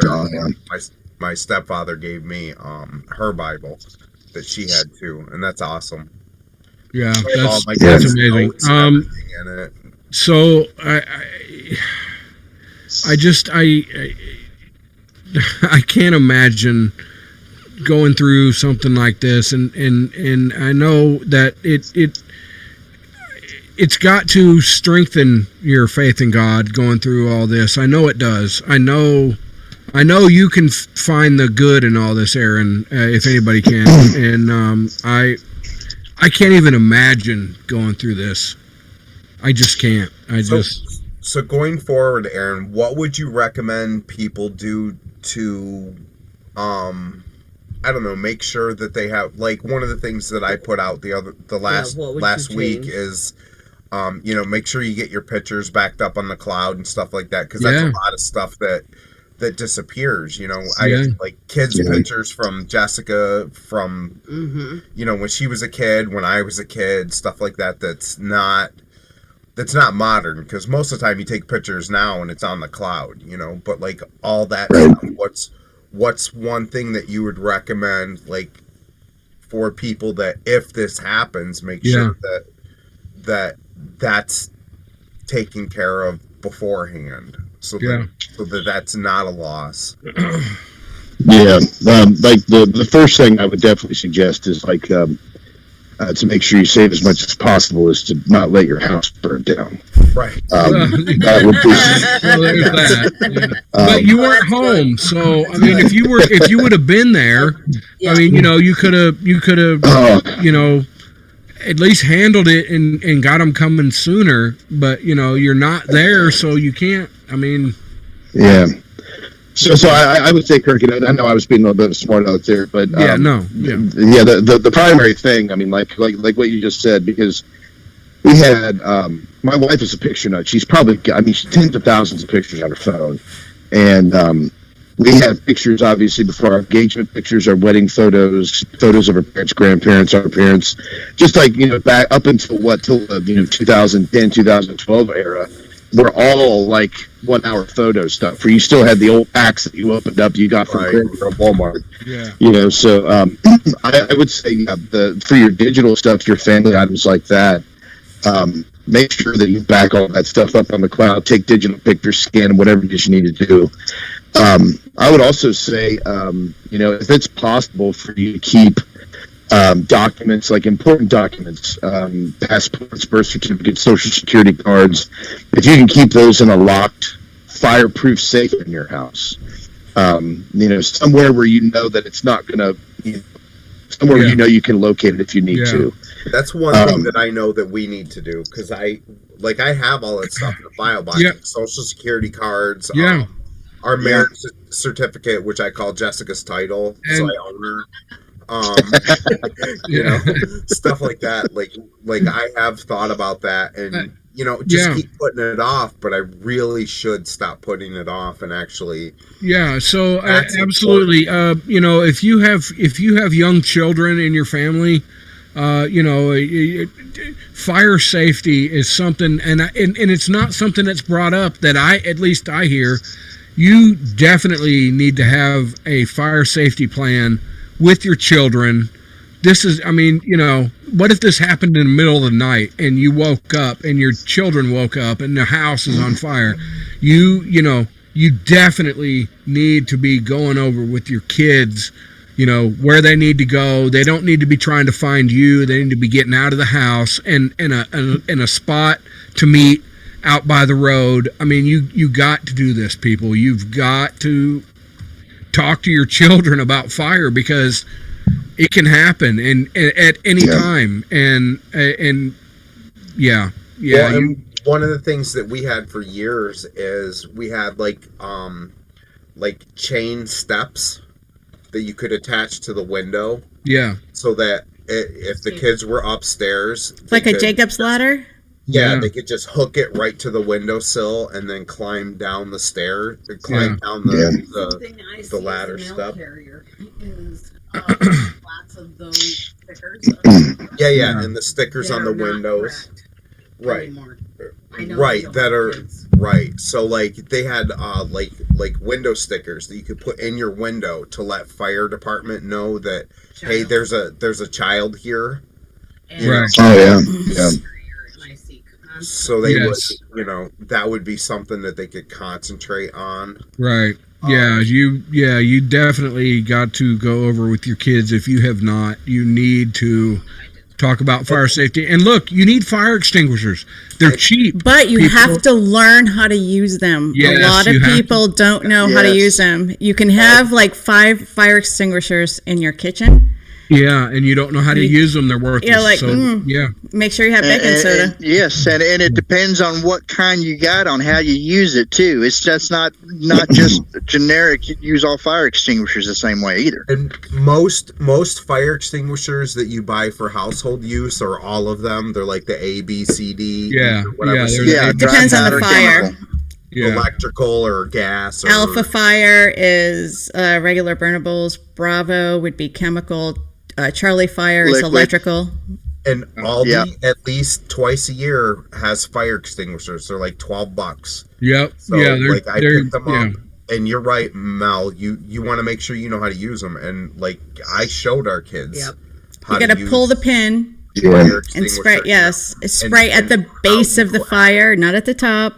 my stepfather gave me her Bible that she had too, and that's awesome. Yeah, that's amazing. So I can't imagine going through something like this, and I know that it's got to strengthen your faith in God going through all this. I know it does. I know you can find the good in all this, Aaron, if anybody can, and I can't even imagine going through this. I just can't. So going forward, Aaron, what would you recommend people do to, make sure that they have, like, one of the things that I put out last week is, make sure you get your pictures backed up on the cloud and stuff like that, because that's a lot of stuff that that disappears. You know, Yeah. like kids' pictures from Jessica from, you know, when she was a kid, when I was a kid, stuff like that. That's not modern, because most of the time you take pictures now and it's on the cloud, you know. But like all that stuff, what's one thing that you would recommend, like, for people that if this happens, make sure that that's taken care of beforehand, so that that's not a loss. Yeah, like the first thing I would definitely suggest is like to make sure you save as much as possible is to not let your house burn down. Right. That would be. Well, there's that. But you weren't home, so I mean, if you would have been there, I mean, you know, you could have, you know, at least handled it and got them coming sooner. But you know, you're not there, so you can't. I mean, yeah. So I would say, Kirk, I know I was being a little bit smart out there, but the primary thing, I mean, like what you just said, because we had my wife is a picture nut. She's probably, I mean, she's tens of thousands of pictures on her phone, and we had pictures, obviously, before our engagement pictures, our wedding photos of our parents, grandparents, our parents, just like, you know, back up until till the, you know, 2010, 2012 era. Were all like 1 hour photo stuff, where you still had the old packs that you opened up, you got from Kroger or Walmart. Yeah. You know, so I would say for your digital stuff, your family items like that, make sure that you back all that stuff up on the cloud, take digital pictures, scan them, whatever it is you need to do. I would also say, you know, if it's possible for you to keep documents, like important documents, passports, birth certificates, social security cards, if you can keep those in a locked, fireproof safe in your house, you know, somewhere where you know that it's not going to, somewhere where you know you can locate it if you need to. That's one thing that I know that we need to do, because I have all that stuff in the file box, like social security cards, our marriage certificate, which I call Jessica's title, so I own her. You know, stuff like that. Like I have thought about that, and you know, just keep putting it off. But I really should stop putting it off and actually. Yeah. So absolutely. You know, if you have young children in your family, you know, fire safety is something, and it's not something that's brought up that at least I hear. You definitely need to have a fire safety plan with your children. This is, I mean, you know, what if this happened in the middle of the night and you woke up and your children woke up and the house is on fire? You know, you definitely need to be going over with your kids, you know, where they need to go. They don't need to be trying to find you. They need to be getting out of the house and in a spot to meet out by the road. I mean, you got to do this, people. You've got to talk to your children about fire, because it can happen and at any time. And Well, and one of the things that we had for years is we had like chain steps that you could attach to the window. Yeah. So that if the kids were upstairs, like a Jacob's ladder. Yeah, they could just hook it right to the windowsill and then climb down the stair, down the ladder stuff. Is, lots of those stickers. And the stickers on the windows. Right. That are right. So like they had like window stickers that you could put in your window to let fire department know that hey, there's a child here. Right. Oh yeah. So they would, you know, that would be something that they could concentrate on. Right. You definitely got to go over with your kids. If you have not, you need to talk about fire safety. And look, you need fire extinguishers. They're cheap. But you have to learn how to use them. Yes, a lot of people don't know how to use them. You can have like 5 fire extinguishers in your kitchen. Yeah, and you don't know how to use them. They're worthless. Yeah, like, so, make sure you have baking soda. Yes, and it depends on what kind you got on how you use it, too. It's just not just generic, use all fire extinguishers the same way, either. And most fire extinguishers that you buy for household use, or all of them, they're like the A, B, C, D. Yeah, whatever. It depends on the fire. electrical or gas. Or, Alpha Fire is regular burnables. Bravo would be chemical. Charlie Fire is electrical. And Aldi, at least twice a year, has fire extinguishers. They're like $12. Yep. So, like, I picked them up. And you're right, Mel. You want to make sure you know how to use them. And, like, I showed our kids how you got to pull the pin and spray. Yes. Spray at the base of the fire, not at the top.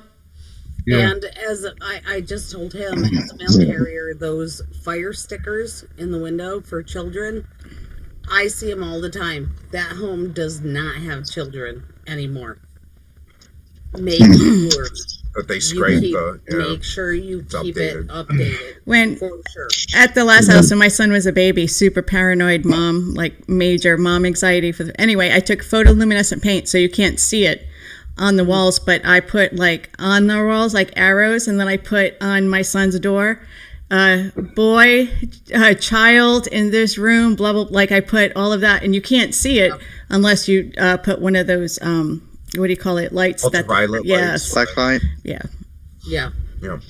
Yeah. And as I just told him, as a mail carrier, those fire stickers in the window for children, I see them all the time. That home does not have children anymore. Make sure that they scrape make sure you keep it updated. When for sure. At the last house when my son was a baby, super paranoid mom, like major mom anxiety anyway, I took photoluminescent paint so you can't see it on the walls, but I put like on the walls like arrows, and then I put on my son's door, boy, child in this room, blah blah. Like I put all of that, and you can't see it unless you put one of those what do you call it? Lights. Ultraviolet lights. Black light. Yeah. Yeah.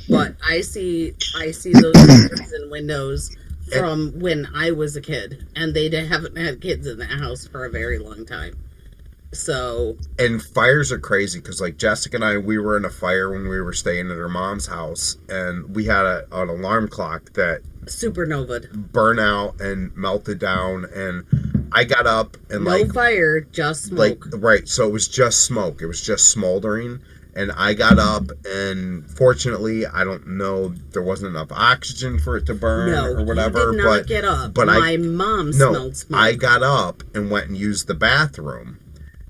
But I see those stickers in windows from when I was a kid, and they haven't had kids in the house for a very long time. So. And fires are crazy because, like, Jessica and I, we were in a fire when we were staying at her mom's house, and we had an alarm clock that supernovaed, burn out and melted down, and I got up and no fire, just smoke. Like, right, so it was just smoke. It was just smoldering. And I got up, and fortunately, I don't know, there wasn't enough oxygen for it to burn or whatever. He did not get up. But my mom smelled smoke. I got up and went and used the bathroom.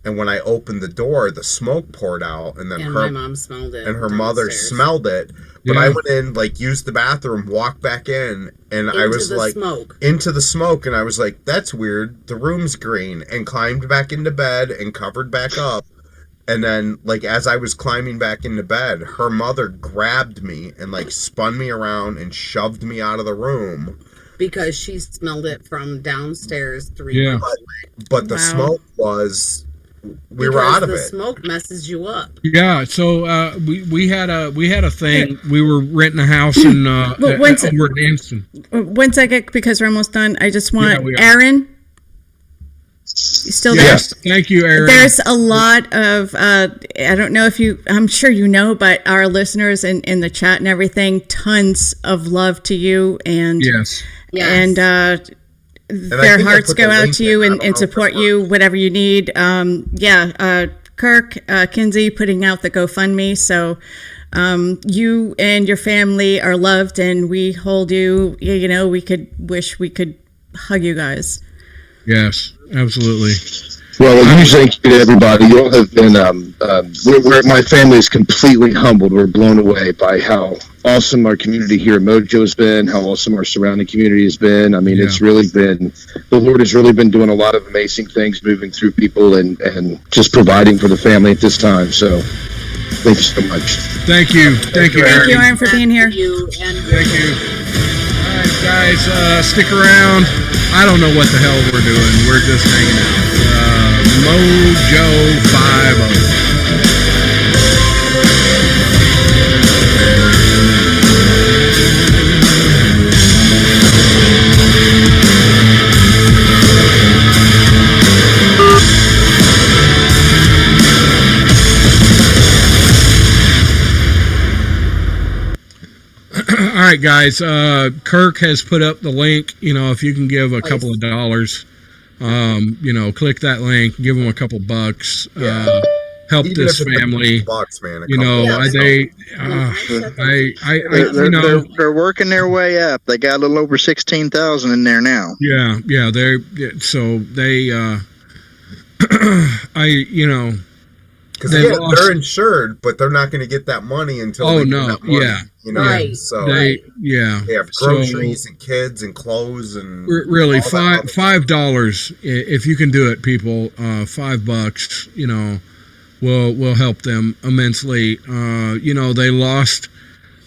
And when I opened the door, the smoke poured out, and then my mom smelled it. And her mother smelled it. But I went in, like, used the bathroom, walked back in, and I was like, into the smoke, and I was like, that's weird. The room's green, and climbed back into bed and covered back up. And then, like, as I was climbing back into bed, her mother grabbed me and, like, spun me around and shoved me out of the room. Because she smelled it from downstairs 3 rooms away. But the smoke was... We were out of it. The smoke messes you up. Yeah, so we had a thing. We were renting a house in over in Anston. 1 second, because we're almost done. I just want Aaron. Still there? Yes, thank you, Aaron. There's a lot of I don't know if I'm sure you know, but our listeners in the chat and everything, tons of love to you, and their hearts go out to you and support you, whatever you need. Kirk, Kinsey putting out the GoFundMe. So you and your family are loved, and we hold you. You know, we could wish we could hug you guys. Yes, absolutely. Well, a huge thank you to everybody. You all have been, my family is completely humbled. We're blown away by how awesome our community here at Mojo has been, how awesome our surrounding community has been. I mean, it's really been, the Lord has really been doing a lot of amazing things, moving through people and just providing for the family at this time. So thank you so much. Thank you. Thank you, Aaron. Thank you, Aaron, for being here. Thank you. All right, guys, stick around. I don't know what the hell we're doing. We're just hanging out. Mojo 50. All right, guys. Kirk has put up the link. You know, if you can give a couple of dollars, click that link, give them a couple bucks, help even this family. Bucks, man, they're working their way up. They got a little over 16,000 in there now. Yeah. They because they're insured, but they're not going to get that money until they get that money. You know, right. So they have groceries and kids and clothes and really $5 if you can do it, people. $5, will help them immensely. They lost.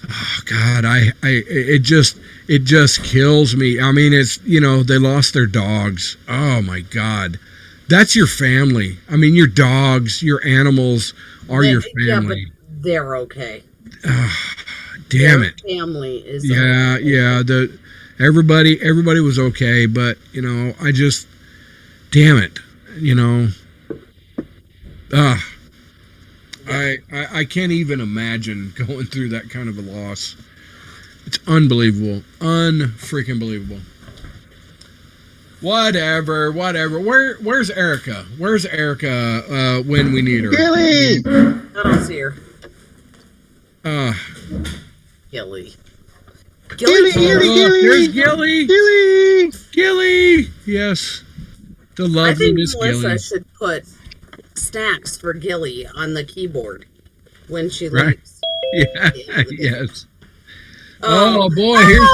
Oh God, it just kills me. I mean, it's they lost their dogs. Oh my God. That's your family. I mean, your dogs, your animals are your family. Yeah, but they're okay. damn it. Family is Yeah. Everybody was okay, but I just, damn it, I can't even imagine going through that kind of a loss. It's unbelievable, unfreaking believable. Whatever. Where's Erica? Where's Erica when we need her? Gilly! I don't see her. Gilly. Gilly! There's Gilly. Gilly. Yes. The I lovely think Miss Melissa Gilly. should put snacks for Gilly on the keyboard when she Right. leaves. Yeah. Yes. Oh, Oh boy, here's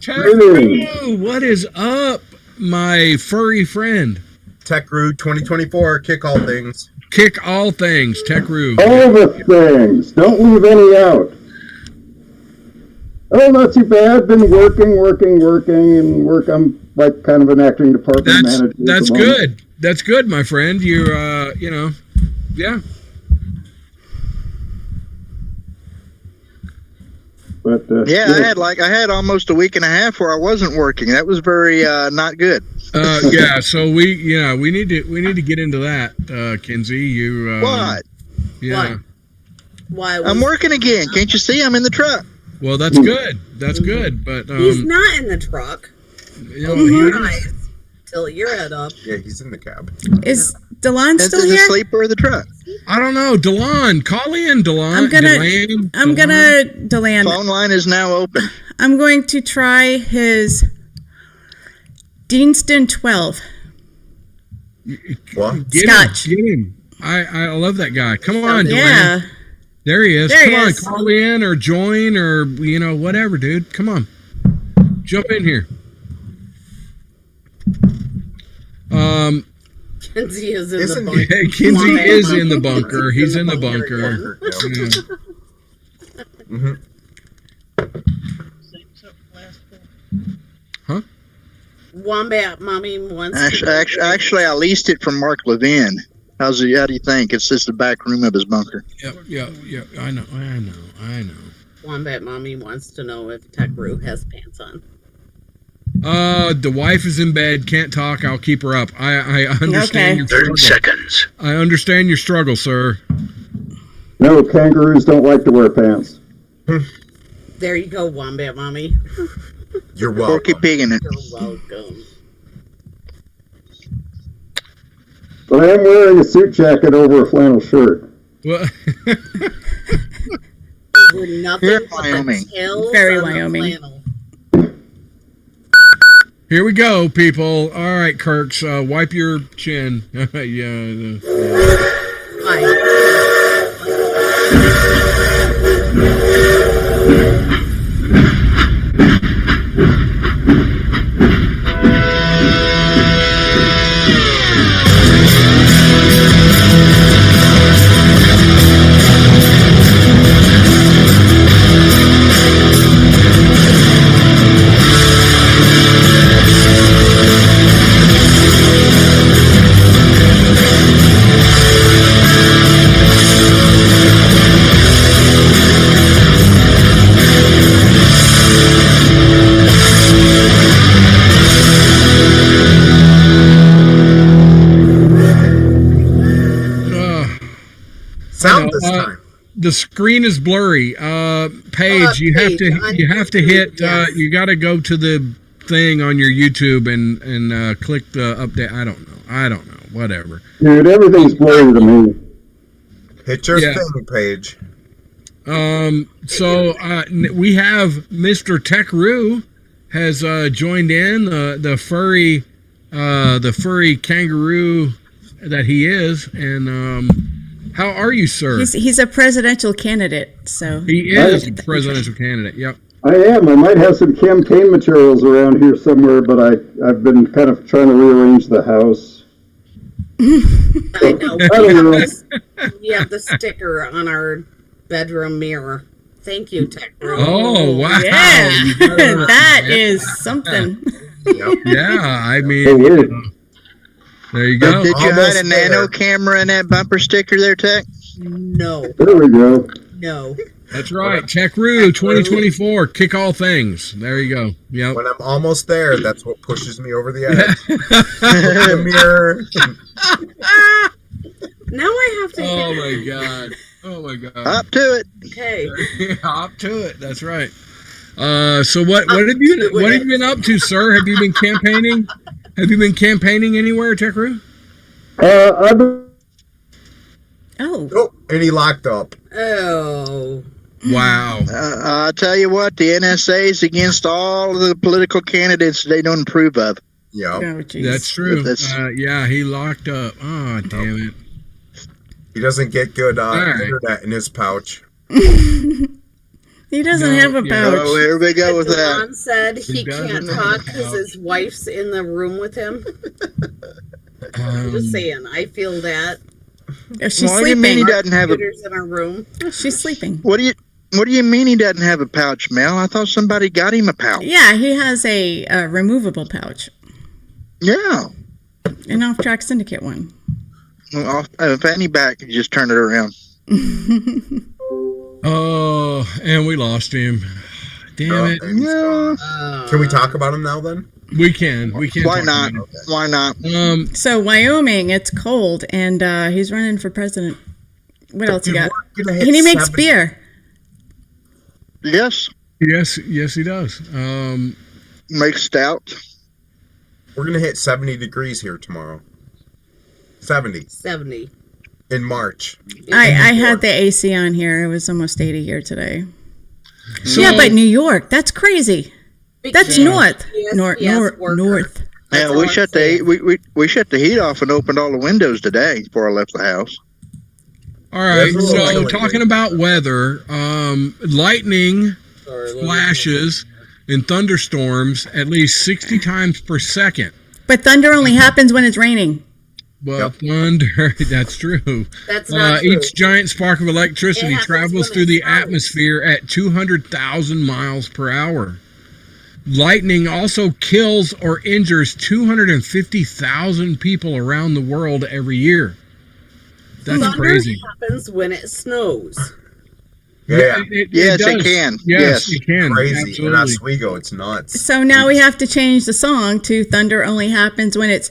Tech Roo. What is up, my furry friend? Tech Root 2024, kick all things. Kick all things, Tech Roo. All the things. Don't leave any out. Oh, not too bad. Been working. I'm like kind of an acting department manager. That's good. That's good, my friend. You're, yeah. But I had almost a week and a half where I wasn't working. That was very not good. Yeah. So we need to get into that, Kinsey. You. What? Yeah. Why? I'm working again. Can't you see? I'm in the truck. Well, that's good. That's good. But he's not in the truck. Open your eyes. Tilt your head up. Yeah, he's in the cab. Is DeLon still Is here? the sleeper of the truck? I don't know, DeLon. Call in, DeLon. DeLon. Phone line is now open. I'm going to try his Deanston 12. What? Get Scotch. Him. I love that guy. Come on, Yeah. DeLon. There he is. There Come he on, is. call in or join or whatever, dude. Come on, jump in here. Kinsey is in Isn't the he- bunker. Kinsey is in the bunker. He's in the bunker. Mhm. Huh? Wombat Mommy wants Actually, I leased it from Mark Levin. How do you think? It's just the back room of his bunker. Yeah. I know. Wombat Mommy wants to know if Tech Roo has pants on. The wife is in bed, can't talk. I'll keep her up. I understand your 30 struggle. seconds. I understand your struggle, sir. No, kangaroos don't like to wear pants. There you go, Wombat Mommy. You're Porky welcome. pig in it. You're welcome. But I am wearing a suit jacket over a flannel shirt. Well, Over nothing Here, but Wyoming. the tails Very on the Wyoming. flannel. here we go, people. All right, Kirks, wipe your chin. Yeah. Sound this time. The screen is blurry. Paige, you have to hit. Yes. You got to go to the thing on your YouTube and click the update. I don't know. Whatever. Dude, everything's blurry to me. Hit your Yeah. thing, Paige. So we have Mr. Tech Roo has joined in, the furry kangaroo that he is, and how are you, sir? He's a presidential candidate, so He is a presidential candidate. Yep. I am. I might have some campaign materials around here somewhere, but I've been kind of trying to rearrange the house. I know. I don't know. We have the sticker on our bedroom mirror. Thank you, Tech Roo. Oh wow! yeah, that is something. Yeah, I So mean, weird. there you go. Did you Almost hide a nano there. camera in that bumper sticker there, Tech? No. There we go. No. That's right. Check-roo 2024. Kick all things. There you go. Yep. When I'm almost there, that's what pushes me over the edge. The mirror. Now I have to. Oh my god. Oh my god. Up to it. Okay. Up to it. That's right. So what have you been up to, sir? Have you been campaigning? Have you been campaigning anywhere, Check-roo? I've been Oh, and he locked up. Oh. Wow. I'll tell you what, the NSA is against all of the political candidates they don't approve of. Yeah. Oh, jeez. That's true. That's- Yeah, he locked up. Oh, damn it. He doesn't get good right. internet in his pouch. He doesn't No, have a yeah. pouch. Oh, here we go with that. Ron said he doesn't can't have talk a because pouch. his wife's in the room with him. Just saying, I feel that. Oh, she's What do you mean he sleeping. doesn't have a? Computers in our room. She's sleeping. What do you mean he doesn't have a pouch, Mel? I thought somebody got him a pouch. Yeah, he has a removable pouch. Yeah. An OffTrack Syndicate one. Well, fanny back, you just turn it around. Oh, and we lost him. Damn it. And he's gone. Can we talk about him now then? We can. We can. Why talk not? about Why not? it. So Wyoming, it's cold, and he's running for president. What else you Dude, got? we're gonna hit And he makes 70. beer. Yes. Yes, he does. Make stout. We're gonna hit 70 degrees here tomorrow. 70 70. in March. I had the AC on here. It was almost 80 here today. So, Yeah, but New York, that's crazy. That's north. North. That's Yeah, all we I'm shut saying. we shut the heat off and opened all the windows today before I left the house. all right. There's a little So lightning. talking about weather, lightning flashes and thunderstorms at least 60 times per second. But thunder only happens when it's raining. Well, thunder, that's true. That's not true. Each giant spark of It electricity happens travels when through it the snows. atmosphere at 200,000 miles per hour. Lightning also kills or injures 250,000 people around the world every year. That's Thunder crazy. happens when it snows. Yeah. Yes, it does. can. Yes, Yes. it can. Crazy. In Absolutely. Oswego, it's nuts. So now we have to change the song to thunder only happens when it's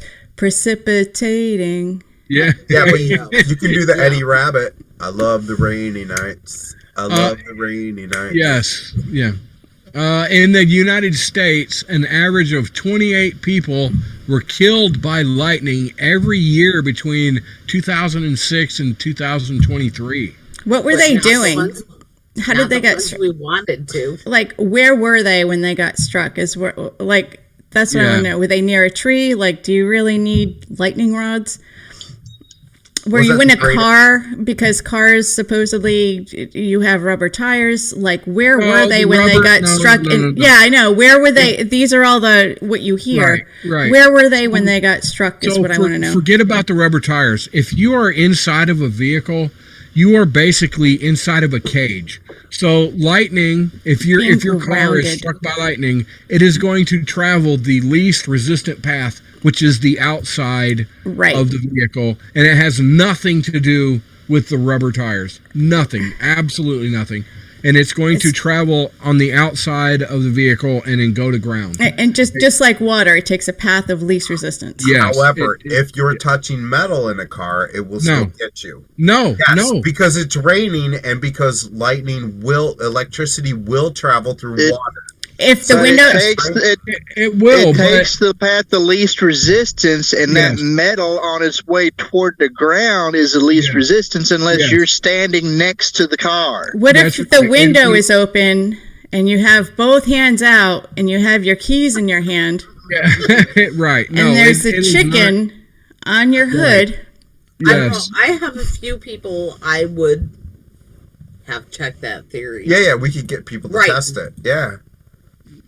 precipitating. Yeah. Yeah, but you can do the Eddie Rabbit. I love the rainy nights. I love the rainy nights. Yes. Yeah. In the United States, an average of 28 people were killed by lightning every year between 2006 and 2023. What were But they not the doing? ones- How not did they the get ones struck? we wanted to. Like, where were they when they got struck? That's what I want to know. Were they near a tree? Like, do you really need lightning rods? Were Was you that in the a great- car? Because cars supposedly you have rubber tires. Like, where were they the when they rubber- got no, struck? no. Yeah, I know. Where were they? These are all the what you hear. Right. Where were they when they got struck? Is what I want to know. Forget about the rubber tires. If you are inside of a vehicle, you are basically inside of a cage. So lightning, if your car is grounded. struck by lightning, it is going to travel the least resistant path, which is the outside Right. of the vehicle, and it has nothing to do with the rubber tires. Nothing, absolutely nothing. And it's going to travel on the outside of the vehicle and then go to ground. And just like water, it takes a path of least resistance. Yes. However, if you're touching metal in a car, it will still get you. No, Yes, no. because it's raining and because electricity will travel through water. If the But window, It will, it but takes the path of least resistance, and that Yes. metal on its way toward the ground is the least Yes. resistance unless Yes. you're standing next to the car. what if That's the right. window And- is open and you have both hands out and you have your keys in your hand right. and No, there's it a is chicken on your hood? not- I don't yes. know. I have a few people I would have checked that theory. Yeah, we could get people to Right. test it. Yeah.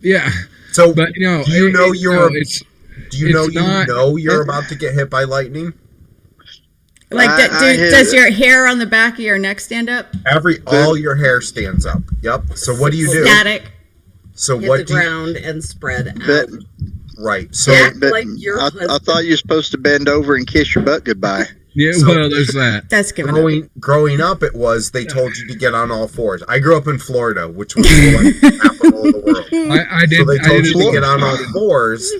Yeah. So, But do you know it's do you know it's not- you're about to get hit by lightning? Like, I hear does it. your hair on the back of your neck stand up? All your hair stands up. Yep. So what do you do? Static. So Hit what the do you, ground and spread out. right? So Yeah. But Like your I husband. thought you were supposed to bend over and kiss your butt goodbye. Yeah, So- well, there's that. That's giving up. Growing up, it was they told you to get on all fours. I grew up in Florida, which was the capital of the world. I did. So they I told did you to get on all fours,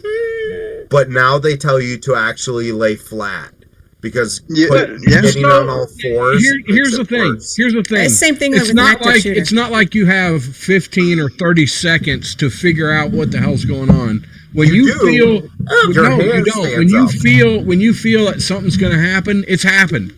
but now they tell you to actually lay flat because getting on all fours. Here's makes the it thing. worse. Here's the thing. Same thing It's with an not active like shooter. it's not like you have 15 or 30 seconds to figure out what the hell's going on. When you do. feel, Your no, you hand don't. stands up. When you feel that something's going to happen, it's happened.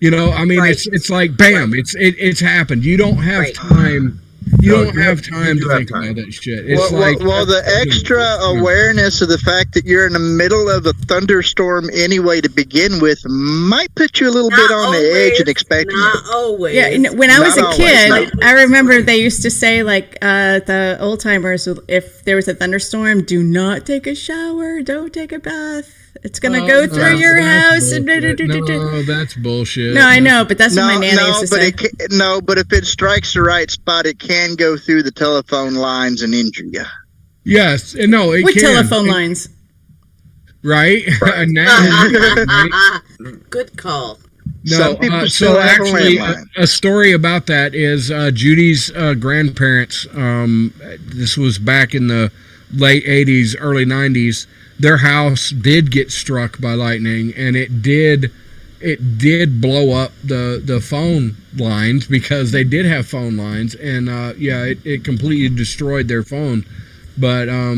You know, I mean, Right. it's like bam, it's happened. You don't have Right. time. You No, don't you have have- time you to have think time. about that shit. It's Well, the extra awareness of the fact that you're in the middle of a thunderstorm anyway to begin with might put you a little bit on the edge and expecting Not it. always. Yeah, when I was Not a kid, always. I remember they used to say, like, the old timers, if there was a thunderstorm, do not take a shower, don't take a bath. It's going to go through your house. And No, that's bullshit. No, I know, but that's what my nana used to say. But if it strikes the right spot, it can go through the telephone lines and injure you. Yes, no, it What can. telephone lines? Right? Now, right? Good call. No, Some people still so have a actually, landline. a story about that is Judy's grandparents. This was back in the late '80s, early '90s. Their house did get struck by lightning, and it did blow up the phone lines because they did have phone lines, and it completely destroyed their phone. But I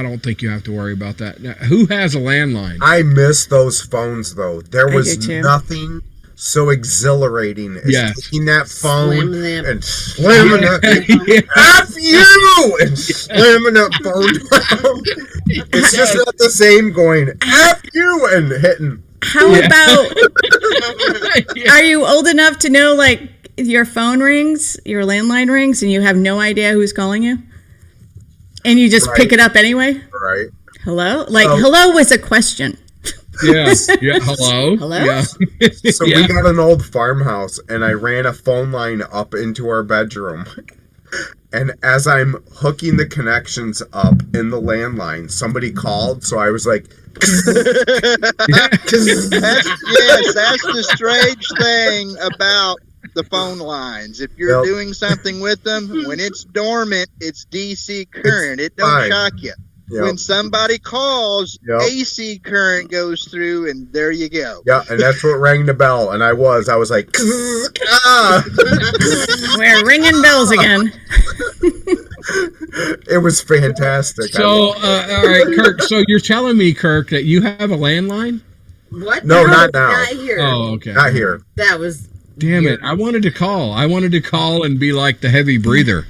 don't think you have to worry about that. Now, who has a landline? I miss those phones though. There I was do, too. nothing so exhilarating as Yes. taking that phone Slamming that- and slamming it. F you! And slamming that phone down. It's just not the same going F you and hitting. How about, are you old enough to know, like, your phone rings, your landline rings, and you have no idea who's calling you? And you just pick it up anyway? Right. Hello? Like, Oh. hello was a question. Yeah. Hello. Hello? Yeah. So we got an old farmhouse, and I ran a phone line up into our bedroom. And as I'm hooking the connections up in the landline, somebody called, so I was like, That's the strange thing about the phone lines. If you're Yep. doing something with them, when it's dormant, it's DC current. It don't fine. shock you. Yep. When somebody calls, Yep. AC current goes through, and there you go. yeah, and that's what rang the bell. And I was like, ah. We're ringing bells again. It was fantastic. So, all right, Kirk. So you're telling me, Kirk, that you have a landline? What? No, not now. Not here. Oh, okay. Not here. That was. Damn it! I wanted to call. And be like the heavy breather.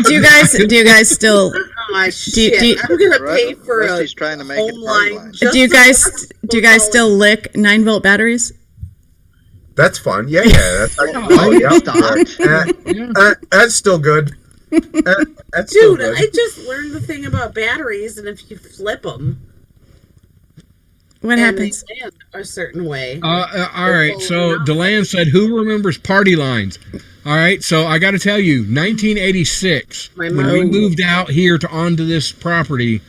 Do you guys still Oh, shit. do you- I'm gonna pay for Rusty's a trying to make it home party line. line. just do you so guys I can still lick 9-volt batteries? That's fun. Yeah. That's that's still good. That's still Dude, good. I just learned the thing about batteries, and if you flip them, What happens? They land a certain way. All right. So Deland said, "Who remembers party lines?" All right. So I got to tell you, 1986, when we moved out here onto this property,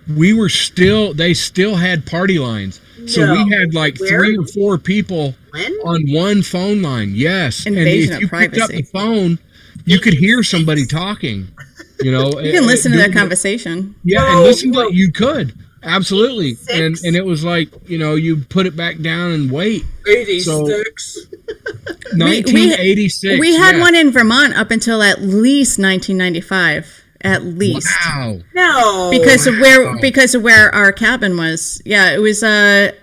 they still had party lines. So No. we had like Where? 3 or 4 people When? on one phone line. Yes. Invasion and if of you picked up privacy. the phone, you could hear somebody talking. You know, You can listen to their doing the- conversation. Yeah, Whoa, and listen whoa. to you could. Absolutely. And 86? it was like, you know, you put it back down and wait. 86. 1986. We had yeah. one in Vermont up until at least 1995. At least. Wow. No. Because of where our cabin was. Yeah, it was let's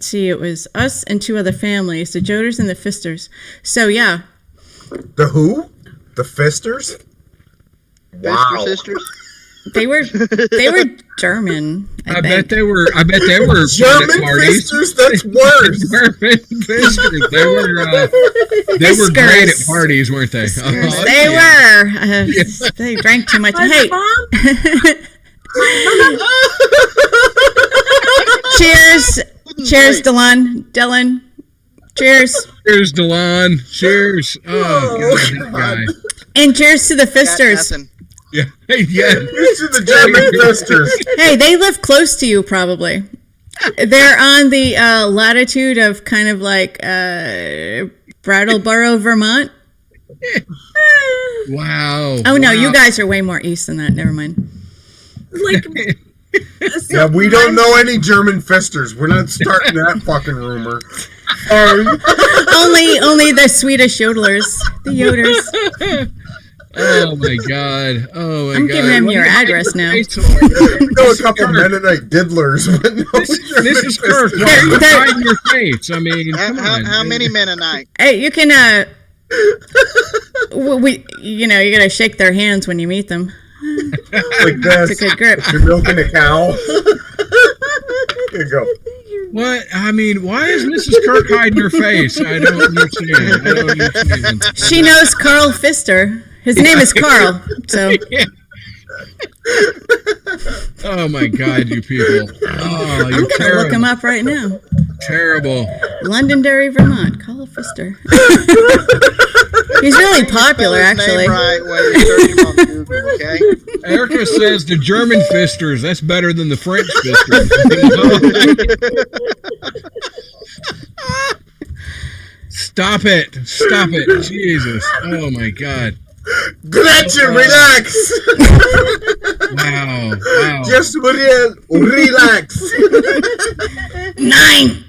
see, it was us and 2 other families, the Joders and the Fisters. So yeah. The who? The Fisters? Wow. Sisters? They were German. I bet they were German parties. Fisters? That's worse. German Fisters. They were great at parties, weren't they? They were. They drank too much. Hey. Cheers, Dylan. Cheers. Cheers, Delon. Cheers. Oh, God, that guy. And cheers to the Fisters. Yeah. Yeah. These are the German Fisters. Hey, they live close to you, probably. They're on the latitude of kind of like Brattleboro, Vermont. Wow. Oh no, wow. you guys are way more east than that. Never mind. Like, Yeah, we don't know any German fisters. We're not starting that fucking rumor. Sorry. only the Swedish yodelers, the Yoders. Oh my god. Oh my god. I'm giving him your address now. I know a couple Mennonite diddlers, but no This is Kirk. They're- Right in your face. I mean, come on. How many Mennonite? Hey, you can you gotta shake their hands when you meet them. like this. It's a good grip. You're milking a cow. Here you go. What? I mean, why is Mrs. Kirk hiding her face? I don't understand. She knows Carl Pfister. His name is Carl, so Oh my god, you people. Oh, I'm you're gonna look him up right now. Terrible. Londonderry, Vermont. Carl Pfister. He's really popular, Spell his actually. name right when you search him on Google, okay? Erica says the German fisters, that's better than the French fisters. Stop it. Stop it. Jesus. Oh my god. Gretchen, relax. Wow. Wow. Just relax. 9.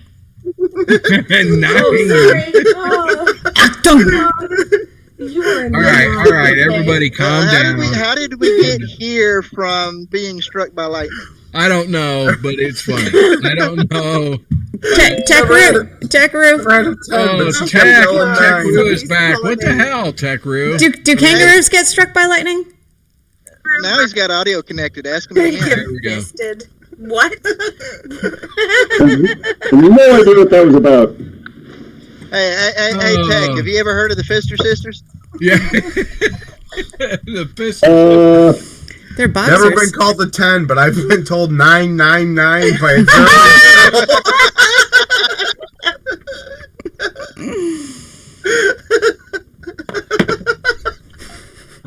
Achtung. All right, everybody calm down. How did we get here from being struck by lightning? I don't know, but it's funny. I don't know. Techru. Oh, Techru is back. What the hell, Techru? Do kangaroos get struck by lightning? Now he's got audio connected. Ask him again. There we go. What? No idea what that was about. Hey, Tech, have you ever heard of the Pfister sisters? Yeah. The fist. They're boxers. Never been called the 10, but I've been told 999 by a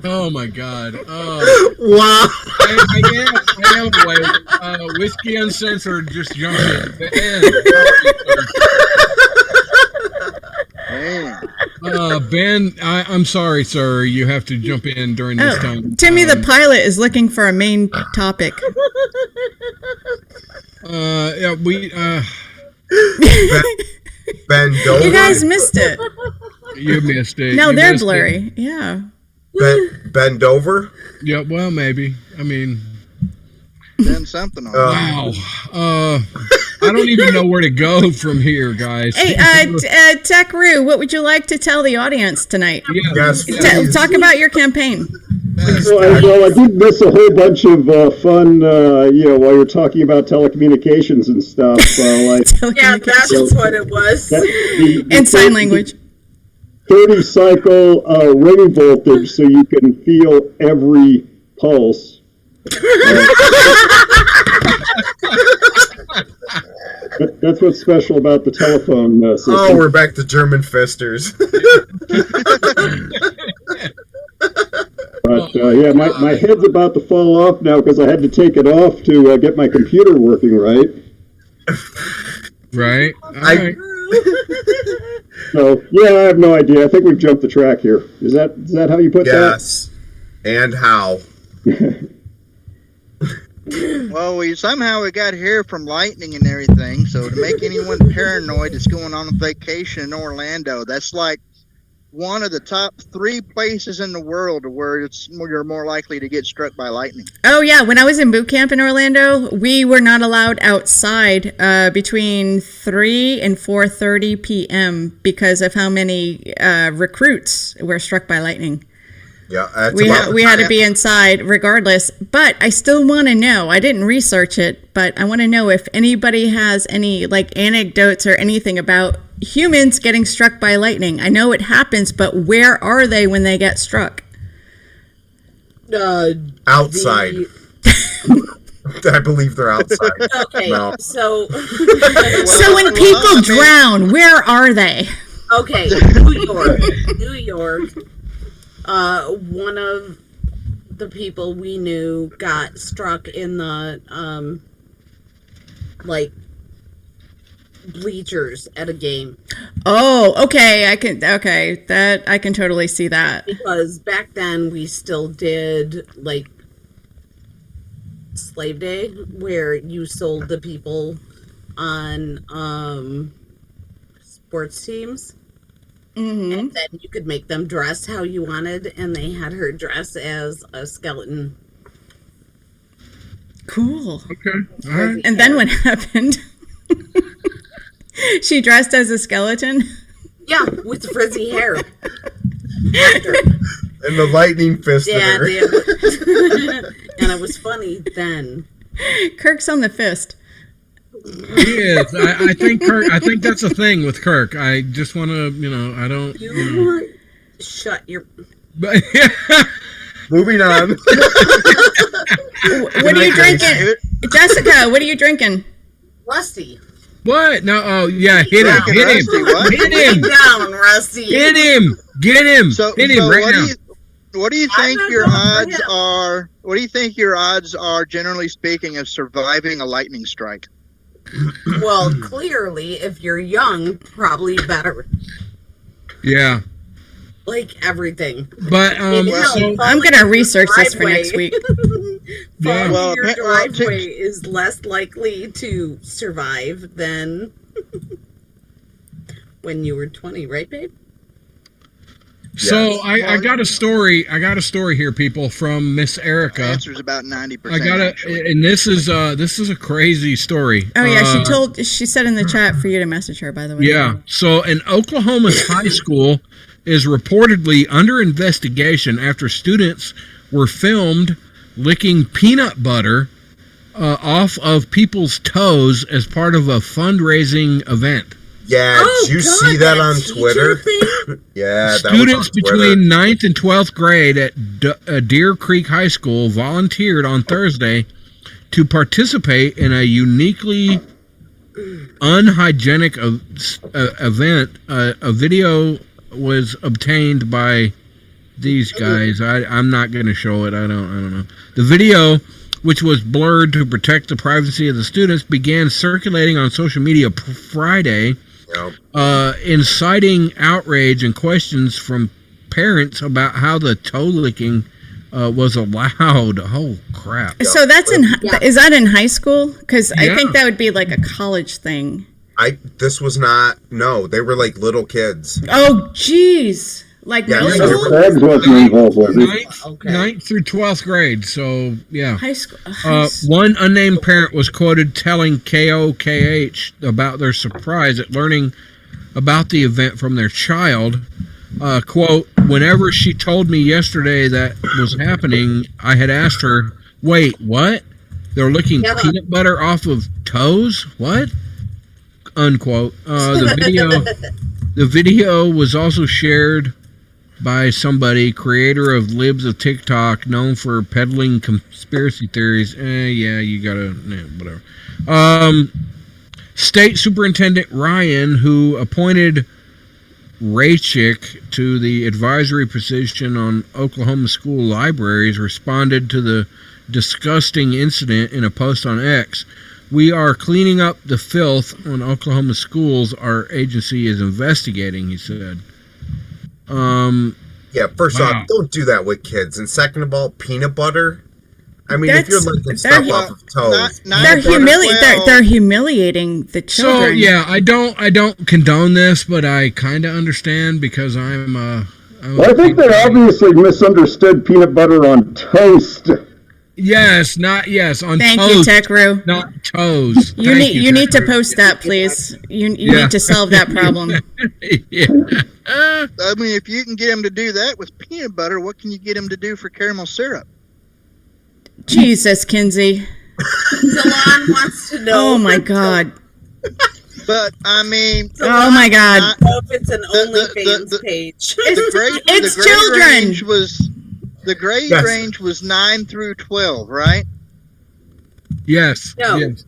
Oh my god. Oh. Wow. I am awake. Whiskey Uncensored just jumped in. Ben, I'm sorry, sir. You have to jump in during this time. Timmy the pilot is looking for a main topic. Yeah, we. Ben Dover. You guys missed it. You missed it. No, You they're missed blurry. Yeah. Ben Dover. It. Yeah, well, maybe. I mean, Done something on wow. I don't even know where to go from here, guys. Hey, Techru, what would you like to tell the audience tonight? Yes. Talk about your campaign. Well, I did miss a whole bunch of fun, while you're talking about telecommunications and stuff. Yeah, that's what it was. In sign language. 30 cycle ring voltage, so you can feel every pulse. That's what's special about the telephone system. Oh, we're back to German fisters. But yeah, my head's about to fall off now because I had to take it off to get my computer working right. Right. All right. So yeah, I have no idea. I think we've jumped the track here. Is that how you put that? Yes. And how? Well, we got here from lightning and everything. So to make anyone paranoid that's going on a vacation in Orlando, that's like one of the top 3 places in the world where you're more likely to get struck by lightning. Oh yeah, when I was in boot camp in Orlando, we were not allowed outside between 3 and 4:30 p.m. because of how many recruits were struck by lightning. Yeah, we had to be inside regardless, but I still want to know. I didn't research it, but I want to know if anybody has any anecdotes or anything about humans getting struck by lightning. I know it happens, but where are they when they get struck? Outside. I believe they're outside. Okay, no. so when people drown, where are they? Okay, New York. One of the people we knew got struck in the bleachers at a game. Oh, okay. That I can totally see that. Because back then we still did like Slave Day, where you sold the people on sports teams. Mm-hmm. And then you could make them dress how you wanted, and they had her dress as a skeleton. Cool. Okay. All right. And then what happened? She dressed as a skeleton? Yeah, with frizzy hair. And the lightning fisted Yeah, her. and it was funny then. Kirk's on the fist. Yes, I think Kirk. I think that's a thing with Kirk. I just want to, I don't. You shut your. But Moving on. What are you drinking? Jessica, what are you drinking? Rusty. What? No. Oh, yeah. Hit him. Drinking Hit him. Rusty, what? Hit Get him. down, Rusty. Hit him. Get him. So, Hit him right now. what do you I'm think not your going for odds him. are? What do you think your odds are, generally speaking, of surviving a lightning strike? Well, clearly, if you're young, probably better. Yeah. Like everything. But So I'm going to research this for next week. Yeah. Well, Your well, driveway is less likely to survive than when you were 20, right, babe? So Yes. I got a story. I got a story here, people, from Miss The Erica. answer's about 90%. I got actually. and this is a crazy story. Oh, yeah, she said in the chat for you to message her, by the way. Yeah. So an Oklahoma's high school is reportedly under investigation after students were filmed licking peanut butter off of people's toes as part of a fundraising event. Yeah, did you see that on Twitter? Yeah, that Students was on Twitter. between 9th and 12th grade at Deer Creek High School volunteered on Thursday to participate in a uniquely unhygienic event. A video was obtained by these guys. I'm not going to show it. I don't know. The video, which was blurred to protect the privacy of the students, began circulating on social media Friday, inciting outrage and questions from parents about how the toe licking was allowed. Oh crap! So that's is that in high school? Because I think that would be like a college thing. This was not. No, they were like little kids. Oh, jeez. Like middle school? Tags wasn't involved with it. 9th through 12th grade. So yeah. High school. One unnamed parent was quoted telling KOKH about their surprise at learning about the event from their child. Quote, whenever she told me yesterday that was happening, I had asked her, wait, what? They're licking peanut butter off of toes? What? Unquote. The video was also shared by somebody, creator of Libs of TikTok, known for peddling conspiracy theories. Yeah, you gotta, whatever. State Superintendent Ryan, who appointed Raychick to the advisory position on Oklahoma school libraries, responded to the disgusting incident in a post on X. We are cleaning up the filth on Oklahoma schools our agency is investigating, he said. Yeah, first off, don't do that with kids. And second of all, peanut butter. I mean, if you're licking stuff off of toes, they're humiliating the children. So yeah, I don't condone this, but I kind of understand because I'm I think they obviously misunderstood peanut butter on toast. Yes, on Thank toast. you, TechRoo. Not toes. You need to post that, please. You need to solve that problem. I mean, if you can get him to do that with peanut butter, what can you get him to do for caramel syrup? Jesus, Kinsey. Salon wants to know. Oh my God. But I mean, oh my God. I don't know if it's an OnlyFans page. It's children. The grade range was 9 through 12, right? Yes. No. Yes.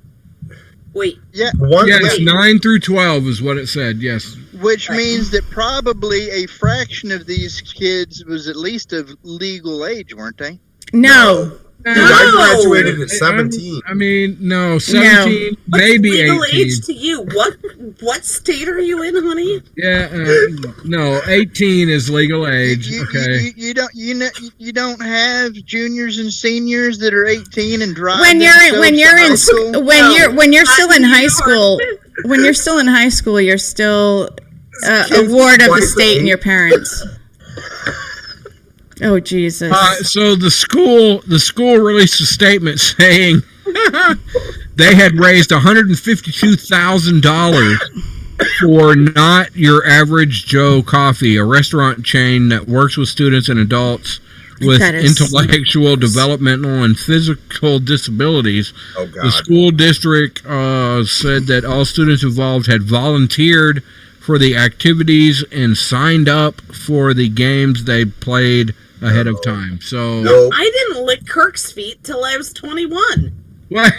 Wait. Yeah. Yes, 9 through 12 is what it said. Yes. Which means that probably a fraction of these kids was at least of legal age, weren't they? No. Dude, I graduated at 17. I mean, no, 17, What's maybe legal 18. age to you? What state are you in, honey? Yeah, no, 18 is legal age. Okay. You don't have juniors and seniors that are 18 and drive. When you're still in high York. school, when you're still in high school, you're still a ward of the state and your parents. Oh Jesus! So the school released a statement saying they had raised $152,000 for Not Your Average Joe Coffee, a restaurant chain that works with students and adults with intellectual, developmental, and physical disabilities. Oh, God. The school district said that all students involved had volunteered for the activities and signed up for the games they played ahead of time. So I didn't lick Kirk's feet till I was 21. Right?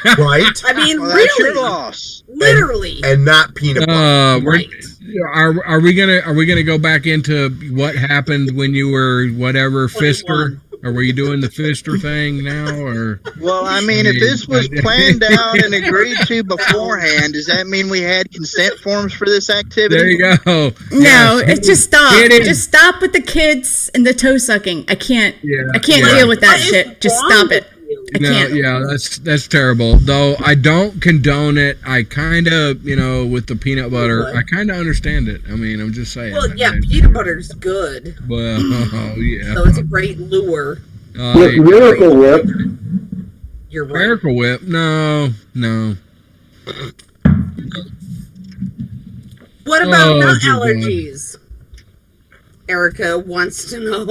I mean, Well, really, that's your loss. literally. And not peanut butter. Right. Are we gonna go back into what happened when you were whatever 21. fister? Or were you doing the fister thing now? Or Well, I mean, if this was planned out and agreed to beforehand, does that mean we had consent forms for this activity? there you go. No, Yes. it's just stop. It is. Just stop with the kids and the toe sucking. I can't deal with that What is shit. Just wrong stop it. with you? I No, can't. yeah, that's terrible. Though I don't condone it. I kind of, with the peanut butter, What? I kind of understand it. I mean, I'm just saying. Well, yeah, peanut butter's good. Well, yeah. So it's a great lure. With Miracle Whip, You're right. Miracle Whip? No. What about Oh, nut dear God. allergies? Erica wants to know.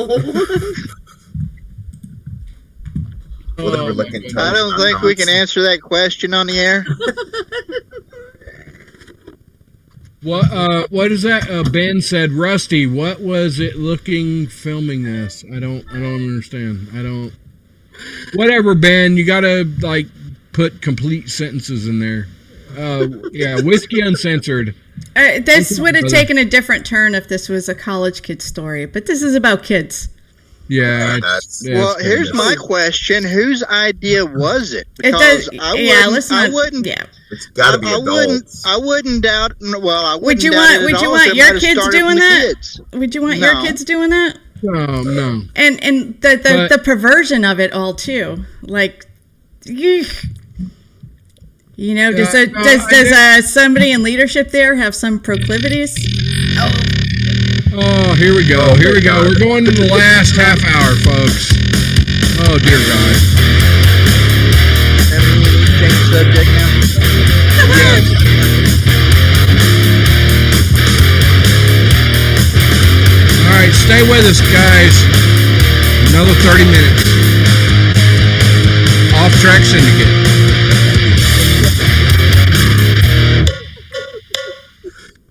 Well, they were licking toes. I don't think we can answer that question on the air. What is that? Ben said, Rusty, what was it looking filming this? I don't understand. Whatever, Ben, you gotta put complete sentences in there. Yeah, Whiskey Uncensored. This would have taken a different turn if this was a college kid story, but this is about kids. Yeah. Well, here's my question: whose idea was it? It does. I wouldn't. Yeah. It's got to be adults. I wouldn't doubt. Well, I wouldn't. Would you doubt want? it at Would you all want if it your might have kids started doing from the that? kids. Would you want your No. kids doing that? No. And the perversion of it all too, like, does somebody in leadership there have some proclivities? Oh, here we go. We're going to the last half hour, folks. Oh, dear God. And we need to change the subject now. Yes. All right, stay with us, guys. Another 30 minutes. OffTrack Syndicate.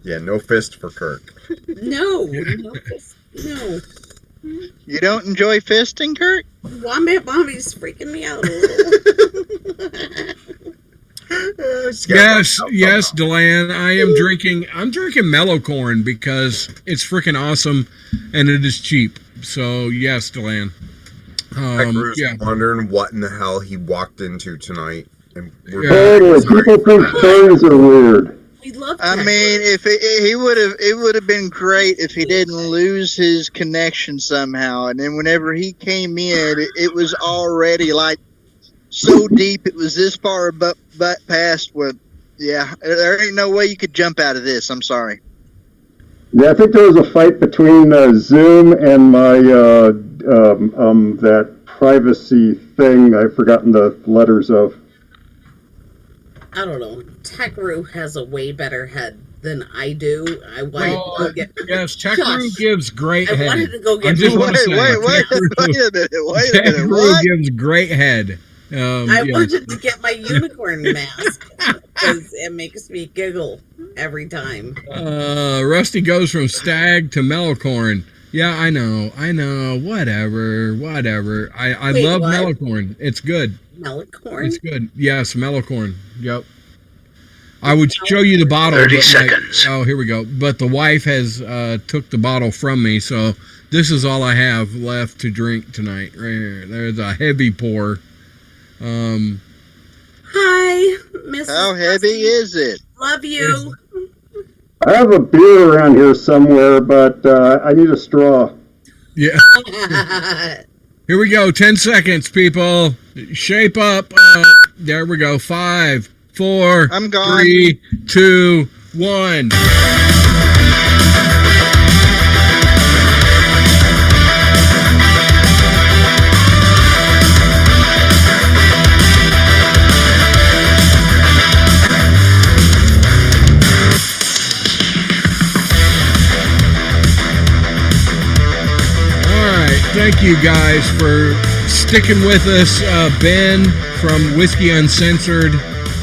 Yeah, no fist for Kirk. No. You don't enjoy fisting, Kurt? Wombat Mommy's freaking me out a little. Yes, Deland. I'm drinking mellow corn because it's freaking awesome and it is cheap. So yes, Deland. Drew's wondering what in the hell he walked into tonight. And totally. People think turns are weird. We love I mean, if it would have been great if he didn't lose his connection somehow. And then whenever he came in, it was already so deep. It was this far but past. There ain't no way you could jump out of this. I'm sorry. Yeah, I think there was a fight between Zoom and my that privacy thing. I've forgotten the letters of. I don't know. Techru has a way better head than I do. I wanted to go get. Yes, Techru gives great head. I wanted to go get. Wait a minute. Techru gives great head. I wanted to get my unicorn mask because it makes me giggle every time. Rusty goes from stag to mellocorn. Yeah, I know. Whatever. I Wait, love what? mellocorn. It's good. Mellocorn? It's good. Yes, mellocorn. Yep. I would show you the bottle. 30 seconds. Oh, here we go. But the wife has took the bottle from me, so This is all I have left to drink tonight. Right here. There's a heavy pour. Hi, Mrs. How heavy is it? Love you. I have a beer around here somewhere, but I need a straw. Yeah. Here we go. 10 seconds, people. Shape up. There we go. 5, 4, I'm gone. 3, 2, 1. Thank you guys for sticking with us. Ben from Whiskey Uncensored,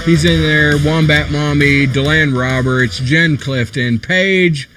he's in there. Wombat Mommy, Deland Roberts, Jen Clifton, Paige,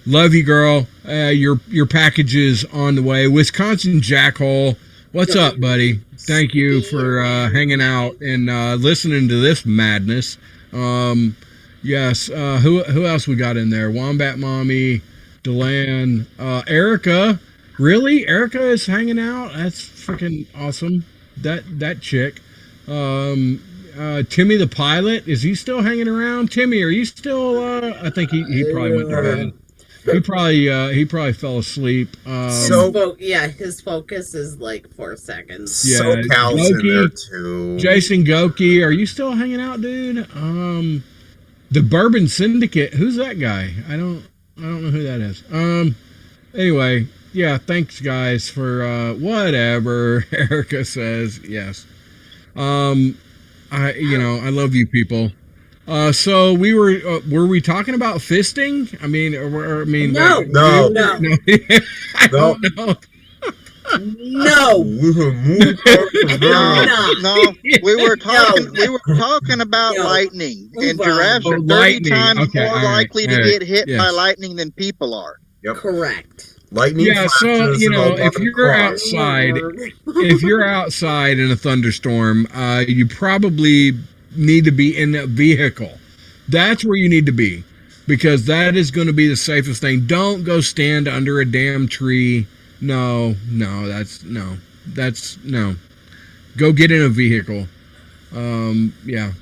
love you, girl. Your package is on the way. Wisconsin Jackhole, what's up, buddy? Thank you for hanging out and listening to this madness. Yes, who else we got in there? Wombat Mommy, Deland, Erica. Really? Erica is hanging out? That's freaking awesome. That chick. Timmy the pilot, is he still hanging around? Timmy, are you still I think he probably went to bed. He probably fell asleep. His focus is like 4 seconds. Yeah, so Cal's in there too. Jason Goki, are you still hanging out, dude? The Bourbon Syndicate, who's that guy? I don't know who that is. Anyway, yeah, thanks guys for whatever Erica says. Yes. I love you people. So were we talking about fisting? I mean, no. I don't know. No. No. We were talking about lightning, and giraffes are 30 times more likely to get hit by lightning than people are. Yep. Correct. Lightning. Yeah, so if you're outside in a thunderstorm, you probably need to be in a vehicle. That's where you need to be, because that is going to be the safest thing. Don't go stand under a damn tree. No. Go get in a vehicle. Yeah.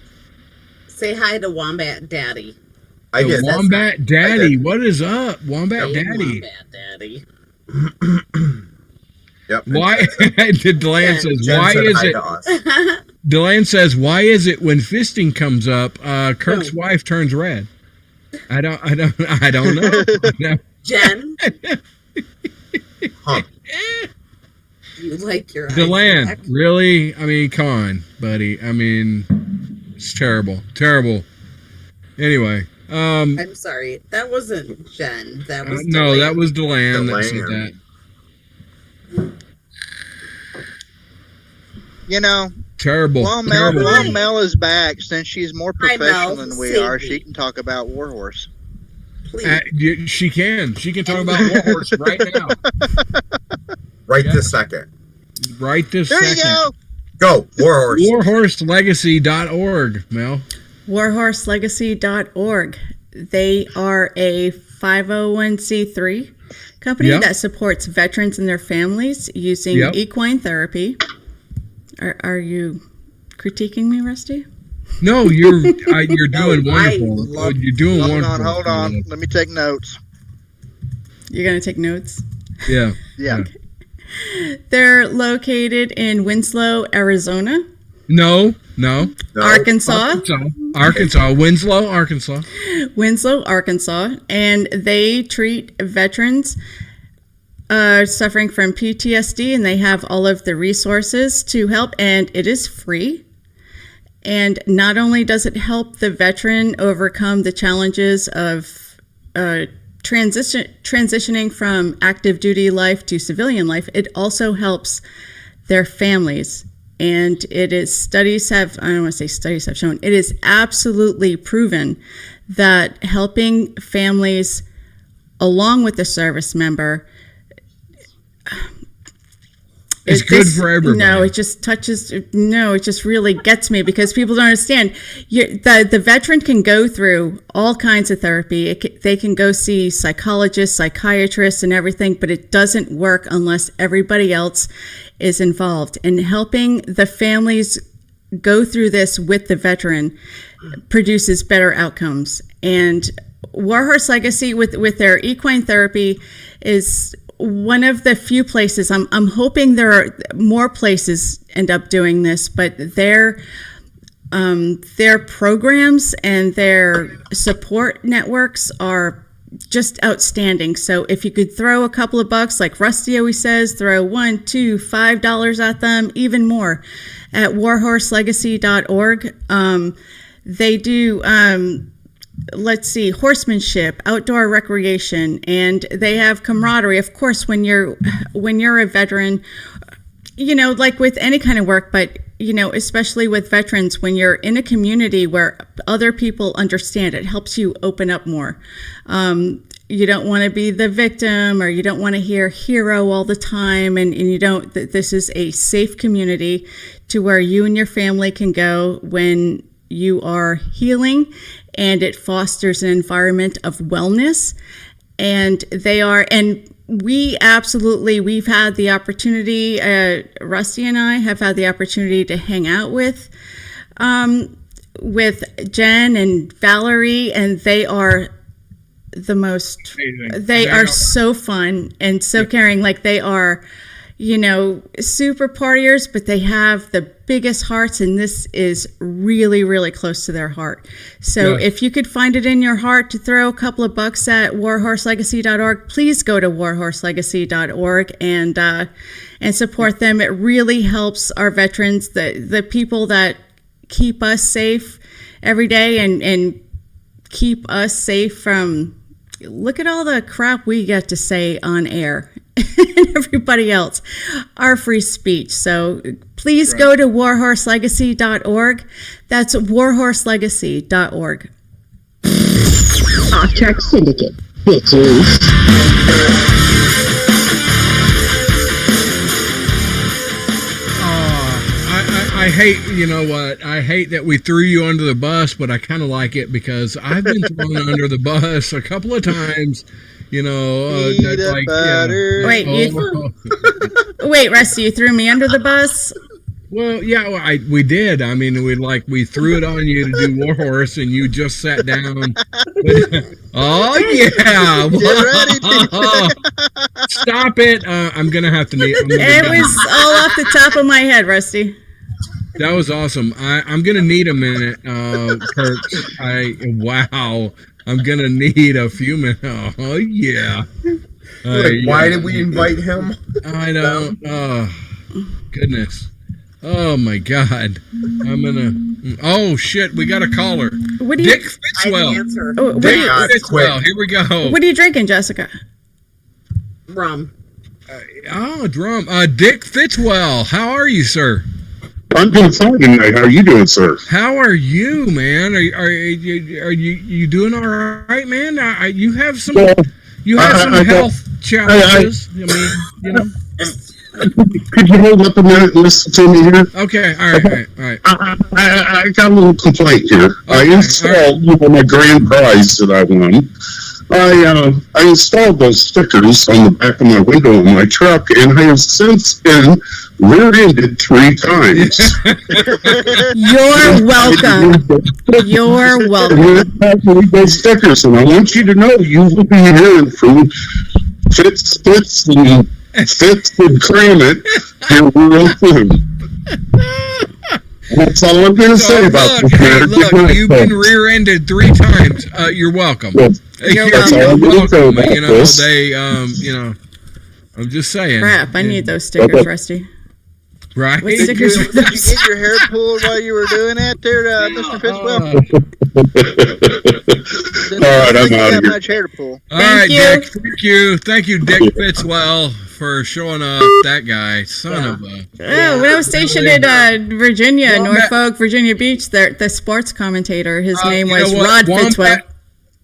Say hi to Wombat Daddy. Wombat Daddy. What is up, Wombat Daddy? Wombat Daddy. Yep. Why? Deland says, why is it? Deland says, why is it when fisting comes up, Kirk's wife turns red? I don't know. Jen. Huh. You like your Deland, really? I mean, come on, buddy. I mean, it's terrible. Anyway. I'm sorry. That wasn't Jen. That was no, that was Deland that said that. Terrible. While Mel is back, since she's more professional than we are, me. she can talk about Warhorse. Please. She can talk about Warhorse right now. This second. Right this there second. You go. Warhorse. Warhorselegacy.org, Mel. Warhorselegacy.org. They are a 501c3 company that supports veterans and their families using equine therapy. Are you critiquing me, Rusty? No, you're doing wonderful. You're doing wonderful. Hold on. Let me take notes. You're going to take notes? Yeah. Okay. They're located in Winslow, Arizona. No. Arkansas. Winslow, Arkansas. Winslow, Arkansas. And they treat veterans suffering from PTSD, and they have all of the resources to help, and it is free. And not only does it help the veteran overcome the challenges of transitioning from active duty life to civilian life, it also helps their families. And it is I don't want to say studies have shown, it is absolutely proven that helping families along with the service member It's good for everybody. No, it just touches. No, it just really gets me because people don't understand. The veteran can go through all kinds of therapy. They can go see psychologists, psychiatrists, and everything, but it doesn't work unless everybody else is involved. And helping the families go through this with the veteran produces better outcomes. And Warhorse Legacy with their equine therapy is one of the few places. I'm hoping there are more places end up doing this, but their programs and their support networks are just outstanding. So if you could throw a couple of bucks, like Rusty always says, throw $1, $2, $5 at them, even more, at warhorselegacy.org. They do let's see, horsemanship, outdoor recreation, and they have camaraderie. Of course, when you're a veteran, like with any kind of work, but especially with veterans, when you're in a community where other people understand, it helps you open up more. You don't want to be the victim, or you don't want to hear hero all the time, and you don't. This is a safe community to where you and your family can go when you are healing, and it fosters an environment of wellness. And we've had the opportunity, Rusty and I have had the opportunity to hang out with Jen and Valerie, and they are the most, they are so fun and so caring. Like, they are, super partiers, but they have the biggest hearts, and this is really, really close to their heart. So if you could find it in your heart to throw a couple of bucks at warhorselegacy.org, please go to warhorselegacy.org and support them. It really helps our veterans, the people that keep us safe every day and keep us safe from, look at all the crap we get to say on air. And everybody else, our free speech. So please go to warhorselegacy.org. That's warhorselegacy.org. OffTrack Syndicate, bitches. I hate, I hate that we threw you under the bus, but I kind of like it because I've been thrown under the bus a couple of times. Wait, Rusty, you threw me under the bus? Well, yeah, we did. I mean, we threw it on you to do Warhorse, and you just sat down. Oh yeah! Stop it! I'm gonna have to need. It was all off the top of my head, Rusty. That was awesome. I'm gonna need a minute, Perks. Wow. I'm gonna need a few minutes. Oh yeah. Why did we invite him? I don't. Oh goodness. Oh my God. I'm gonna. Oh shit. We got a caller. Dick Fitzwell. Dick Fitzwell. Here we go. What are you drinking, Jessica? Rum. Drum. Dick Fitzwell. How are you, sir? I'm doing fine tonight. How are you doing, sir? How are you, man? Are you doing all right, man? You have some health challenges. Could you hold up a minute and listen to me here? Okay, all right. I got a little complaint here. Okay, I installed my grand prize that I won. I installed those stickers on the back of my window in my truck, and I have since been rear-ended 3 times. You're welcome. You're welcome. Those stickers, and I want you to know you will be hearing from Fitz and Cramit here real soon. That's all I'm going to say about this matter. Look, you've been rear-ended 3 times. You're welcome. You're welcome. I'm just saying. Crap, I need those stickers, Rusty. Right? What stickers Did you get your hair pulled while you were doing that there, Mr. Fitzwell? All right, I'm out of here. Much hair to pull. All right, Dick. Thank you, Dick Fitzwell, for showing up. That guy, son of a. Oh, when I was stationed in Virginia, Norfolk, Virginia Beach, the sports commentator, his name was Rod Fitzwell.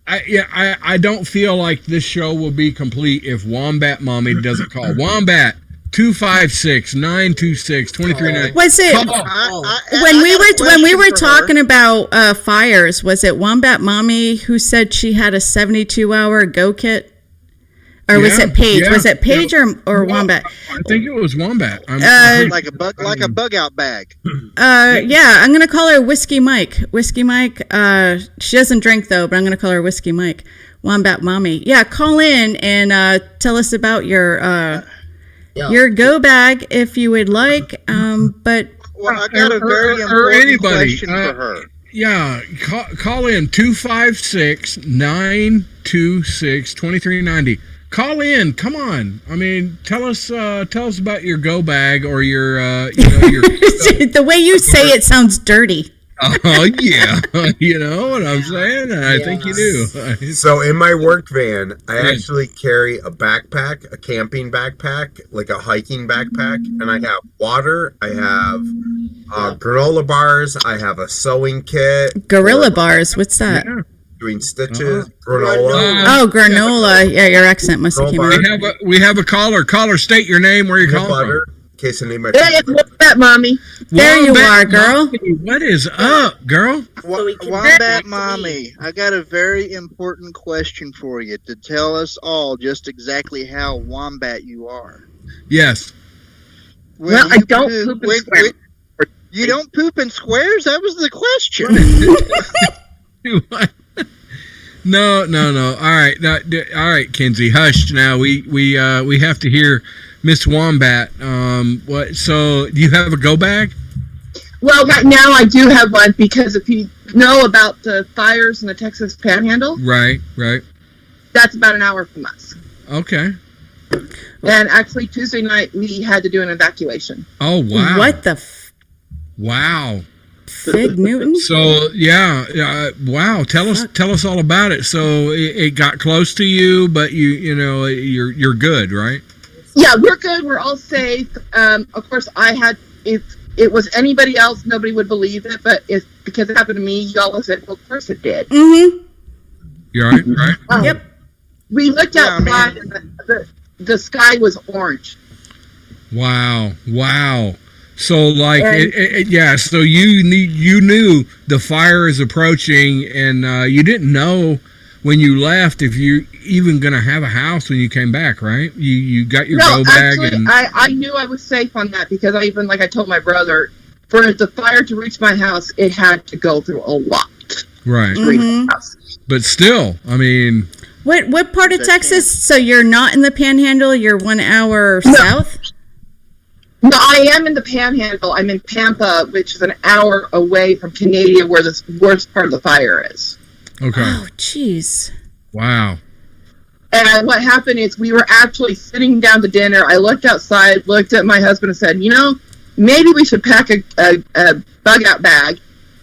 I don't feel like this show will be complete if Wombat Mommy doesn't call. Wombat, 256-926-2390. Was it when we were talking about fires? Was it Wombat Mommy who said she had a 72-hour go kit, or was it Paige? Yeah. Was it Paige or Wombat? I think it was Wombat. Like a bug out bag. Yeah, I'm gonna call her Whiskey Mike. Whiskey Mike. She doesn't drink though, but I'm gonna call her Whiskey Mike. Wombat Mommy. Yeah, call in and tell us about your go bag if you would like. But well, I got a very important question for her. Yeah, call in 256-926-2390. Call in. Come on. I mean, tell us about your go bag or your your. The way you say it sounds dirty. Oh yeah, you know what I'm saying? I think you do. So in my work van, I actually carry a backpack, a camping backpack, like a hiking backpack, and I have water. I have granola bars. I have a sewing kit. Gorilla bars. What's that? Yeah. Doing stitches, granola. Oh, granola. Yeah, your accent must have came out. We have a caller. Caller, state your name. Where you calling from? In case I need my. Hey, what's that, Mommy? There you are, girl. What is up, girl? Wombat Mommy, I got a very important question for you to tell us all just exactly how wombat you are. Yes. Well, I don't poop in squares. You don't poop in squares? That was the question. No. All right, Kenzie, hush. Now we have to hear Miss Wombat. What? So do you have a go bag? Well, right now I do have one because if you know about the fires in the Texas Panhandle, right, that's about an hour from us. Okay. And actually, Tuesday night we had to do an evacuation. Oh wow! What the? Wow. Fig Newton. So wow. Tell us all about it. So it got close to you, but you're good, right? Yeah, we're good. We're all safe. Of course, if it was anybody else, nobody would believe it. But because it happened to me, y'all would say, "Well, of course it did." Mm-hmm. You're right. Yep. We looked outside, and the sky was orange. Wow. So like, so you knew the fire is approaching, and you didn't know when you left if you're even gonna have a house when you came back, right? You got your go bag. Actually, I knew I was safe on that because I told my brother, for the fire to reach my house, it had to go through a lot. Right. Mm-hmm. But still, I mean. What part of Texas? So you're not in the Panhandle. You're 1 hour south. No, I am in the Panhandle. I'm in Pampa, which is an hour away from Canada, where the worst part of the fire is. Okay. Oh, jeez. Wow. And what happened is we were actually sitting down to dinner. I looked outside, looked at my husband, and said, maybe we should pack a bug-out bag,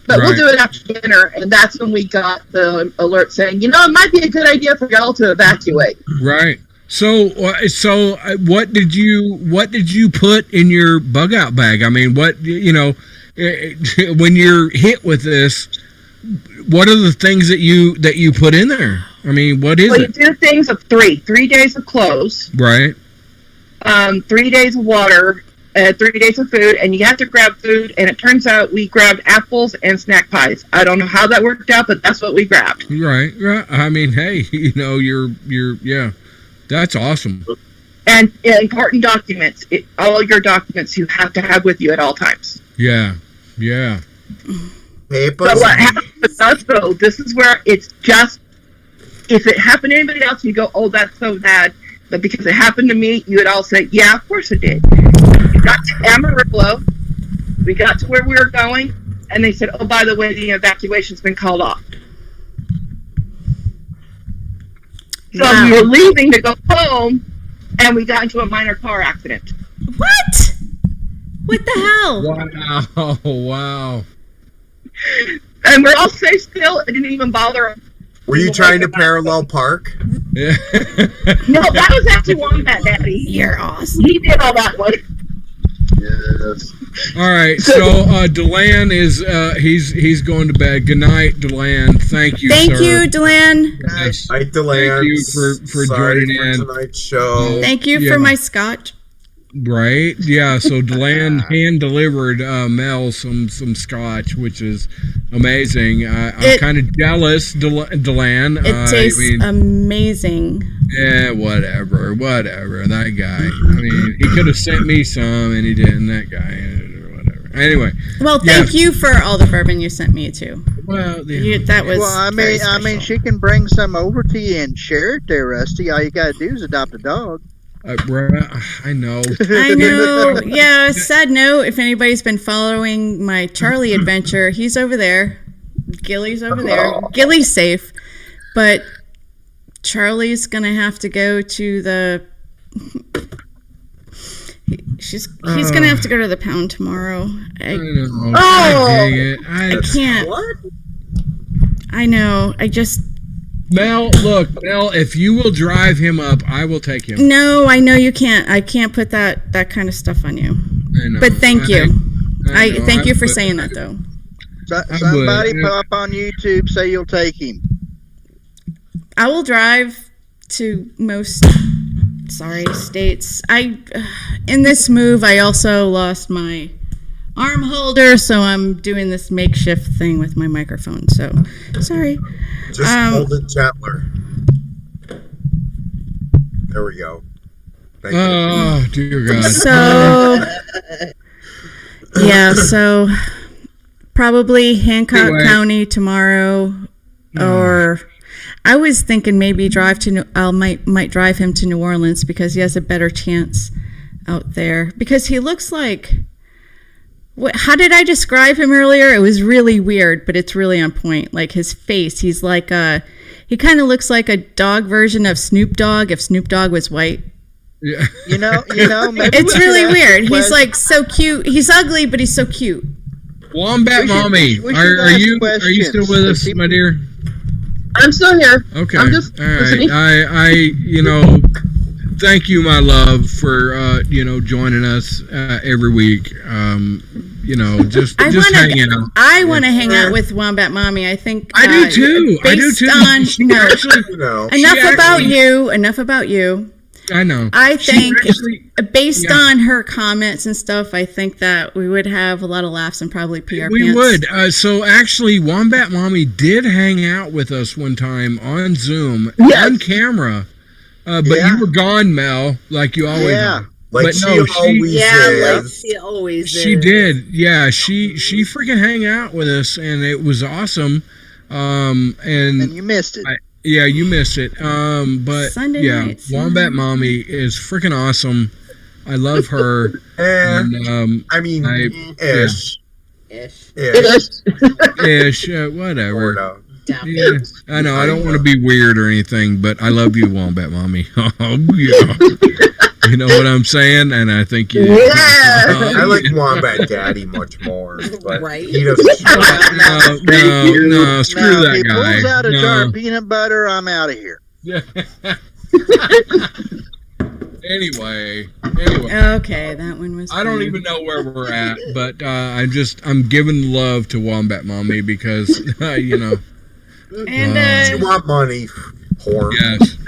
but we'll do it after dinner. And that's when we got the alert saying, it might be a good idea for y'all to evacuate. Right. So what did you put in your bug-out bag? I mean, when you're hit with this, what are the things that you put in there? I mean, what is it? You do things of 3 days of clothes, right? 3 days of water, 3 days of food, and you have to grab food. And it turns out we grabbed apples and snack pies. I don't know how that worked out, but that's what we grabbed. Right. I mean, hey, you're that's awesome. And important documents, all your documents you have to have with you at all times. Yeah. Papers. So what happens with us, though, this is where it's just, if it happened to anybody else, you go, oh, that's so bad. But because it happened to me, you would all say, yeah, of course it did. We got to Amarillo. We got to where we were going. And they said, oh, by the way, the evacuation's been called off. So we were leaving to go home, and we got into a minor car accident. What? What the hell? Wow. And we're all safe still. It didn't even bother. Were you trying to parallel park? Yeah. No, that was actually Wombat Daddy. You're awesome. He did all that one. Yes. All right, so Deland is he's going to bed. Good night, Deland. Thank you. Thank sir. you, Deland. Yes. Night, Deland. Thank you for joining in tonight's show. Thank you for my scotch. Right? Yeah. So Deland hand delivered Mel some scotch, which is amazing. I'm kind of jealous, Deland. It tastes amazing. Yeah, whatever. That guy. I mean, he could have sent me some, and he didn't. That guy. Whatever. Anyway. Well, thank you for all the bourbon you sent me too. Well, that was. Well, I mean, she can bring some over to you and share it there, Rusty. All you gotta do is adopt a dog. I know. I know. Yeah, sad note, if anybody's been following my Charlie adventure, he's over there. Gilly's over there. Gilly's safe. But Charlie's going to have to go to the... He's going to have to go to the pound tomorrow. I can't. What? I know. I just... Mel, if you will drive him up, I will take him. No, I know you can't. I can't put that kind of stuff on you. I know. But thank you. I know. Thank you for saying that, though. Somebody pop on YouTube, say you'll take him. I will drive to most states. In this move, I also lost my arm holder, so I'm doing this makeshift thing with my microphone. So, sorry. Just hold it gentler. There we go. Thank you. Dear God. So probably Hancock County tomorrow, or I was thinking maybe might drive him to New Orleans because he has a better chance out there. Because he looks like. How did I describe him earlier? It was really weird, but it's really on point. Like his face, he's like he kind of looks like a dog version of Snoop Dogg if Snoop Dogg was white. Yeah. You know. Maybe it's really weird. He's like so cute. He's ugly, but he's so cute. Wombat Mommy, are you still with us, my dear? I'm still here. Okay. I'm just listening. Thank you, my love, for joining us every week. Just hanging out. I want to hang out with Wombat Mommy. I think I do too. Enough about you. I know. I think based on her comments and stuff, I think that we would have a lot of laughs and probably PR. We would. So actually, Wombat Mommy did hang out with us one time on Zoom on camera. But you were gone, Mel, like you always are. Like but she no, always she did. Yeah, she freaking hang out with us, and it was awesome. And you missed it. You missed it. But Sunday nights. Wombat Mommy is freaking awesome. I love her. Ish, whatever. Yeah, I know. I don't want to be weird or anything, but I love you, Wombat Mommy. Oh yeah, you know what I'm saying, and I think you. Yeah. I like Wombat Daddy much more, but right? He doesn't. No, screw that he guy. Pulls out a jar of peanut butter. I'm out of here. Yeah. Anyway. Okay, that one was. I don't even know where we're at, but I'm giving love to Wombat Mommy because And you want money, whore.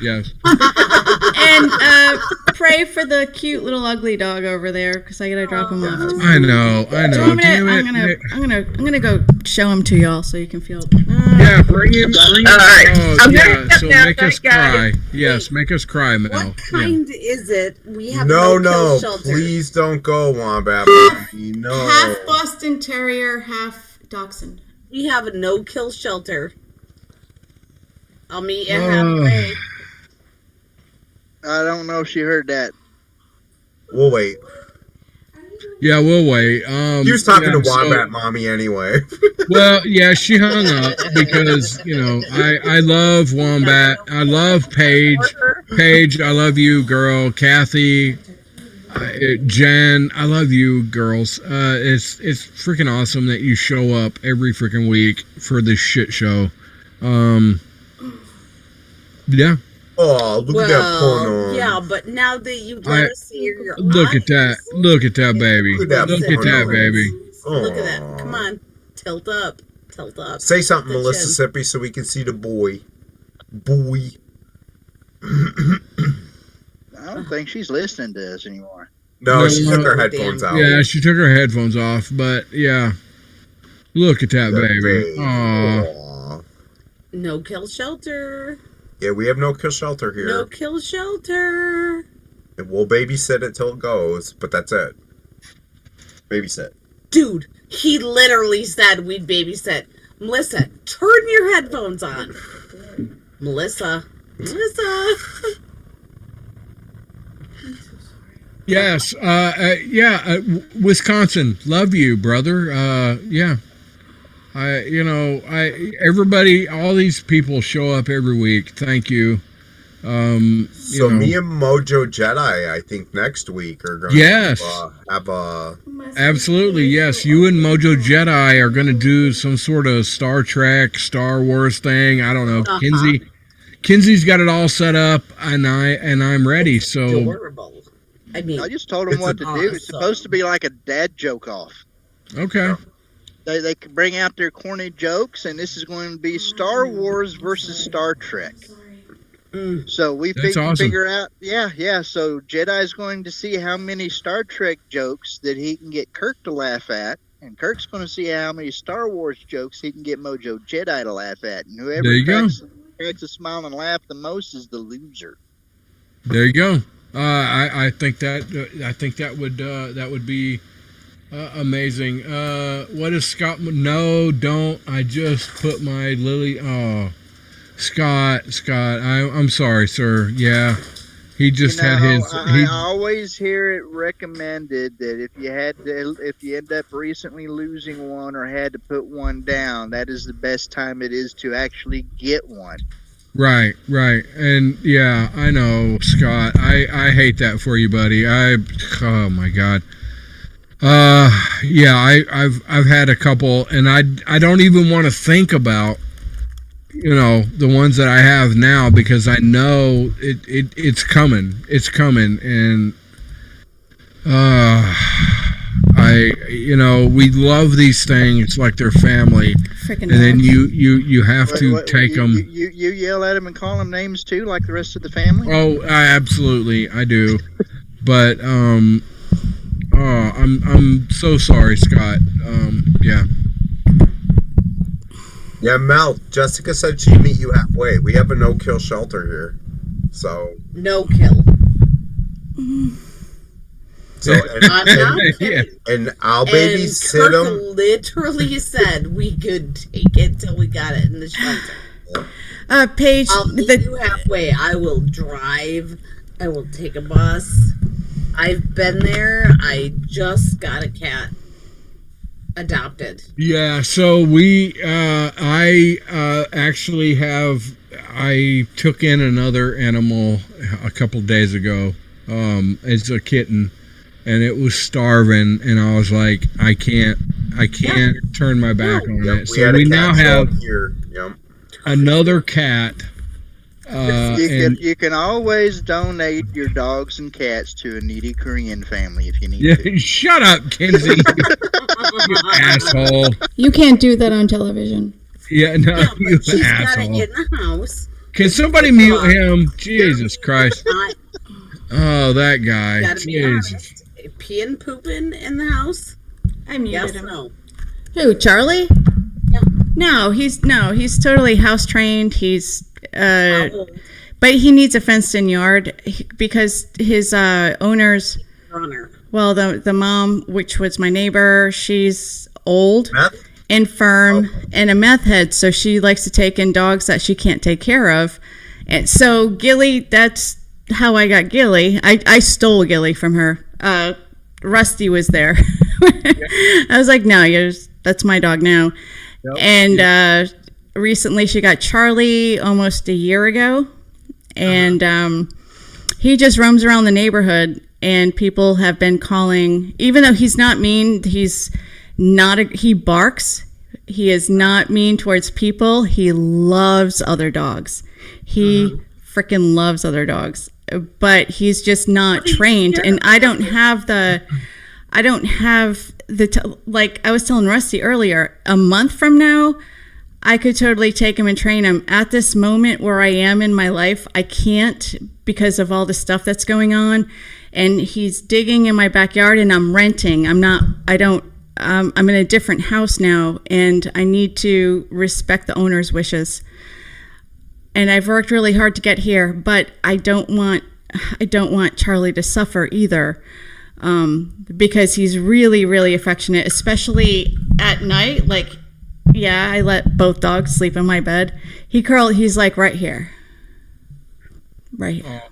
Yes. And pray for the cute little ugly dog over there because I gotta drop him off tomorrow. I know. I'm gonna go show him to y'all so you can feel. Yeah, bring him. All right. Oh, so make us cry. Yes, make us cry, Mel. What kind is it? We have no kill shelter. Please don't go, Wombat Mommy. No. Half Boston Terrier, half Dachshund. We have a no-kill shelter. I'll meet you halfway. I don't know if she heard that. We'll wait. Yeah, we'll wait. He was talking to Wombat Mommy anyway. Well, yeah, she hung up because, I love Wombat. I love Paige. Paige, I love you, girl. Kathy, Jen, I love you, girls. It's freaking awesome that you show up every freaking week for this shit show. Yeah. Oh, look at that porno. Yeah, but now that you let us see your look eyes, at that. Look at that baby. Look at that baby. Look at that. Come on. Tilt up. Say something, Mississippi, so we can see the boy. I don't think she's listening to us anymore. No, she took her headphones out. Yeah, she took her headphones off, but yeah. Look at that baby. Aww. No kill shelter. Yeah, we have no kill shelter here. No kill shelter. We'll babysit it till it goes, but that's it. Babysit. Dude, he literally said we'd babysit. Melissa, turn your headphones on. Melissa. Yes. Wisconsin. Love you, brother. Yeah. Everybody, all these people show up every week. Thank you. Me and Mojo Jedi, I think next week are going to have a... Absolutely, yes. You and Mojo Jedi are going to do some sort of Star Trek, Star Wars thing. I don't know. Kinsey's got it all set up, and I'm ready. So adorable. I just told him what to do. It's supposed to be like a dad joke off. Okay. They can bring out their corny jokes, and this is going to be Star Wars versus Star Trek. So we figure out, so Jedi's going to see how many Star Trek jokes that he can get Kirk to laugh at, and Kirk's going to see how many Star Wars jokes he can get Mojo Jedi to laugh at, and whoever cracks a smile and laugh the most is the loser. There you go. I think that would be amazing. What is Scott? No, don't. I just put my Lily. Oh. Scott, I'm sorry, sir. Yeah, he just had his. I always hear it recommended that if you end up recently losing one or had to put one down, that is the best time it is to actually get one. Right, and yeah, I know, Scott. I hate that for you, buddy. Oh my God. Yeah, I've had a couple, and I don't even want to think about. The ones that I have now, because I know it's coming, and we love these things like they're family. Freaking and then you have to take them. You yell at them and call them names too, like the rest of the family. Oh, absolutely, I do. But I'm so sorry, Scott. Yeah. Yeah, Mel, Jessica said she'd meet you halfway. We have a no-kill shelter here, so... No kill. So, and I'll babysit them. Literally said we could take it till we got it in the shelter. Paige... I'll meet you halfway. I will drive. I will take a bus. I've been there. I just got a cat adopted. Yeah, so I took in another animal a couple days ago. It's a kitten, and it was starving, and I was like, I can't turn my back on it. So we now have another cat. You can always donate your dogs and cats to a needy Korean family if you need to. Shut up, Kenzie. You asshole. You can't do that on television. Yeah, no, you she's asshole. Got it in the house. Can somebody mute him? Jesus Christ. Oh, that guy. Jesus. Peeing, pooping in the house? I muted him. No. Who, Charlie? Yeah. No, he's totally house trained. He's but he needs a fenced-in yard because his owners. Runner. Well, the mom, which was my neighbor, she's old, infirm, and a meth head, so she likes to take in dogs that she can't take care of. And so Gilly, that's how I got Gilly. I stole Gilly from her. Rusty was there. I was like, no, that's my dog now. Yep. And recently she got Charlie almost a year ago, and he just roams around the neighborhood, and people have been calling, even though he's not mean, he barks. He is not mean towards people. He loves other dogs. He freaking loves other dogs, but he's just not trained. And I don't have like I was telling Rusty earlier, a month from now, I could totally take him and train him. At this moment where I am in my life, I can't because of all the stuff that's going on. and he's digging in my backyard, and I'm renting. I'm in a different house now, and I need to respect the owner's wishes. And I've worked really hard to get here, but I don't want Charlie to suffer either, because he's really, really affectionate, especially at night. Like, yeah, I let both dogs sleep in my bed. He's like right here. Right here.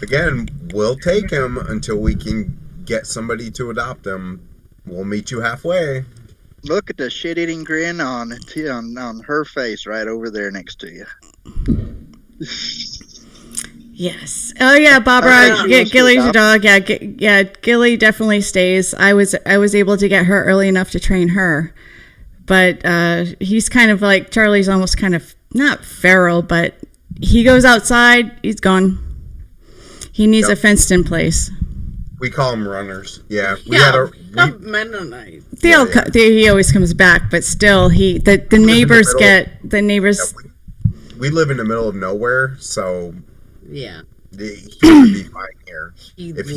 Again, we'll take him until we can get somebody to adopt him. We'll meet you halfway. Look at the shit-eating grin on her face right over there next to you. Yes. Oh yeah, Barbara. Gilly's your dog. Yeah, Gilly definitely stays. I was able to get her early enough to train her, but he's kind of like Charlie's, almost kind of not feral, but he goes outside, he's gone. He needs a fenced-in place. We call them runners. Yeah, Mennonite. He always comes back, but still, the neighbors get the neighbors. Yeah, we live in the middle of nowhere, so yeah, he would be fine here. If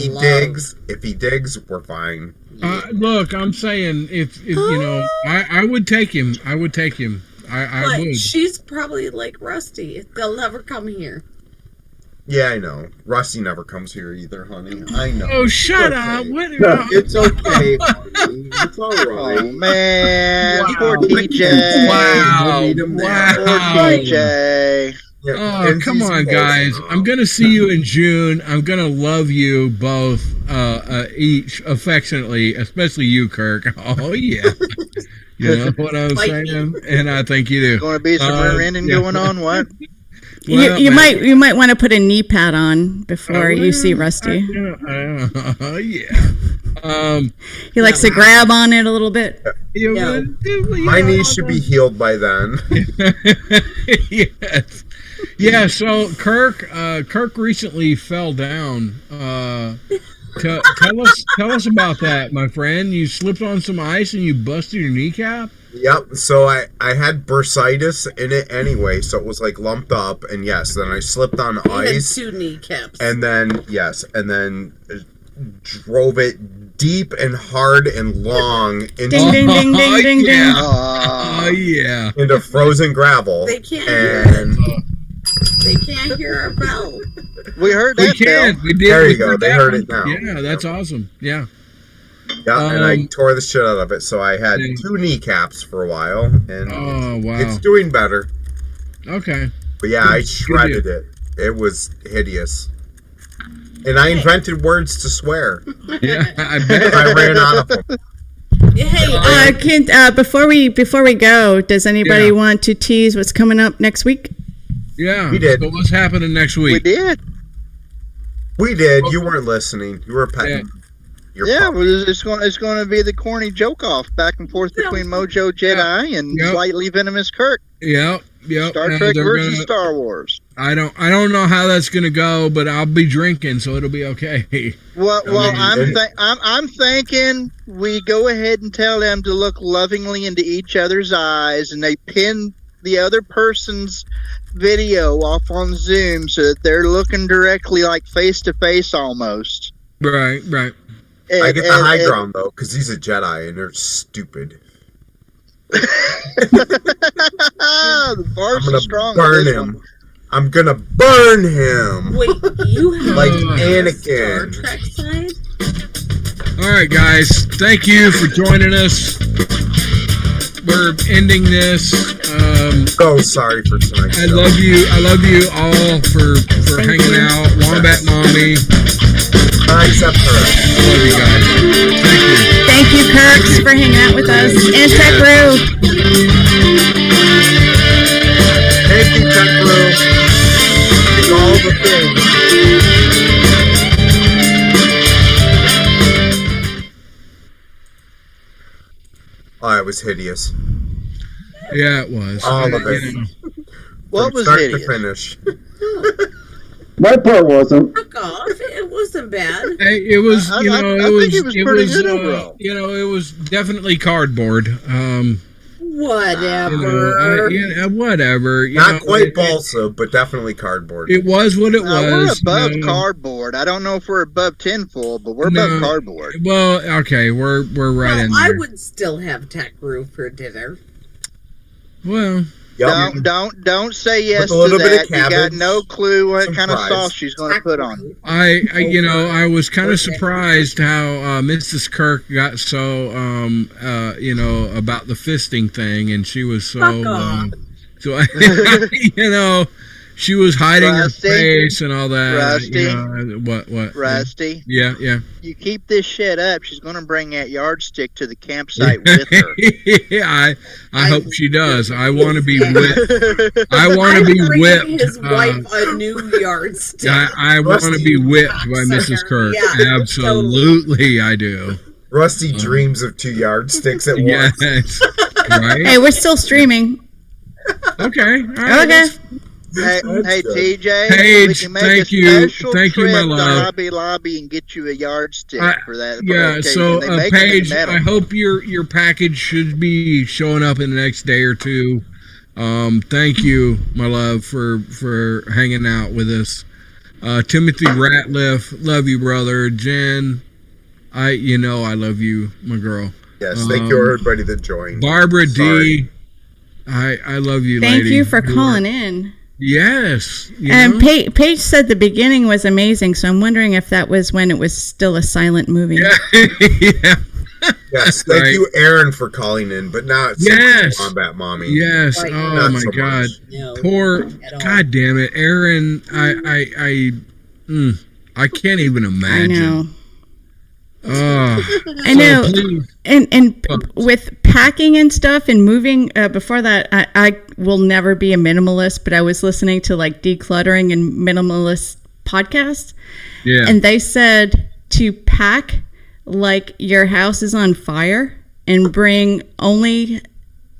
he digs, we're fine. Look, I'm saying if you know, I would take him. I would take him. I would. She's probably like Rusty. They'll never come here. Yeah, I know. Rusty never comes here either, honey. I know. Oh, shut up! What? It's okay, honey. It's all right. Oh man, poor TJ. Wow! Poor TJ. Oh, come on, guys. I'm going to see you in June. I'm going to love you both, each affectionately, especially you, Kirk. Oh, yeah. You know what I'm saying? And I think you do. Going to be some rear-ending going on, what? Well, you might want to put a knee pad on before you see Rusty. Yeah. He likes to grab on it a little bit. Yeah. My knees should be healed by then. Yes. Yeah, so Kirk recently fell down. Tell us about that, my friend. You slipped on some ice and you busted your kneecap? Yep. So I had bursitis in it anyway, so it was like lumped up, and yes, then I slipped on ice. Had 2 kneecaps. And then drove it deep and hard and long into ding ding ding ding ding ding. Oh yeah. Into frozen gravel. They can't hear our bell. We heard that bell. We did. There you go. They heard it now. Yeah, that's awesome. Yeah. Yeah, and I tore the shit out of it. So I had 2 kneecaps for a while, and it's doing better. Okay. But yeah, I shredded it. It was hideous. And I invented words to swear. Yeah, I bet. I ran out of them. Hey, before we go, does anybody want to tease what's coming up next week? Yeah, we did. So what's happening next week? We did. You weren't listening. You were petting. It's going to be the corny joke off back and forth between Mojo Jedi and Slightly Venomous Kirk. Yep. Star Trek versus Star Wars. I don't know how that's going to go, but I'll be drinking, so it'll be okay. Well, I'm thinking we go ahead and tell them to look lovingly into each other's eyes, and they pin the other person's video off on Zoom so that they're looking directly, like face to face almost. Right. I get the high ground though, because he's a Jedi and they're stupid. The bars are strong. Burn him. I'm gonna burn him. Wait, you have like Anakin. Star Trek side? All right, guys. Thank you for joining us. We're ending this. Sorry for tonight. I love you all for hanging out. Wombat Mommy. Except her. I love you guys. Thank you. Thank you, Kirks, for hanging out with us. And Tech Brew. Thank you, Tech Brew. Do all the things. Oh, it was hideous. Yeah, it was. All of it. What was start hideous? to finish. My part wasn't. Fuck off. It wasn't bad. Hey, it was, I think it was pretty good overall. It was definitely cardboard. Whatever. Whatever. Not quite balsa, but definitely cardboard. It was what it was. We're above cardboard. I don't know if we're above tinfoil, but we're above cardboard. Well, okay, we're right in there. I would still have tech roof for dinner. Well, don't say yes to little bit that. of cabbage, You got no clue what kind fries. of sauce she's going to put on. I was kind of surprised how Mrs. Kirk got so about the fisting thing, and she was so she was hiding her face and all that. Rusty. What? Rusty. Yeah. You keep this shit up, she's going to bring that yardstick to the campsite with her. I hope she does. I want to be whipped. I want to be whipped. His wife a new yardstick. I want to be whipped by Mrs. Kirk. Yeah, absolutely, I do. Rusty dreams of 2 yardsticks at once. Yes. Right? Hey, we're still streaming. Okay. Okay. Hey, TJ, Paige, we can make thank a you. special Thank you, trip my to love. Hobby Lobby and get you a yardstick for that. Yeah, so They make them in Paige, metal. I hope your package should be showing up in the next day or two. Thank you, my love, for hanging out with us. Timothy Ratliff, love you, brother. Jen, I love you, my girl. Yes, thank you everybody that joined. Barbara Sorry. D, I love you, Thank lady. you for calling in. Yes. And Paige said the beginning was amazing, so I'm wondering if that was when it was still a silent movie. Yeah. Yes, thank you, Aaron, for calling in, but not so much Combat Mommy. Yes. Right. Oh Not my so God. much. No, Poor. at all. God damn it, Aaron. I can't even I imagine. know. Oh, I know. So please, And with packing and stuff and moving, before that, I will never be a minimalist, but I was listening to like decluttering and minimalist podcasts. yeah. And they said to pack like your house is on fire and bring only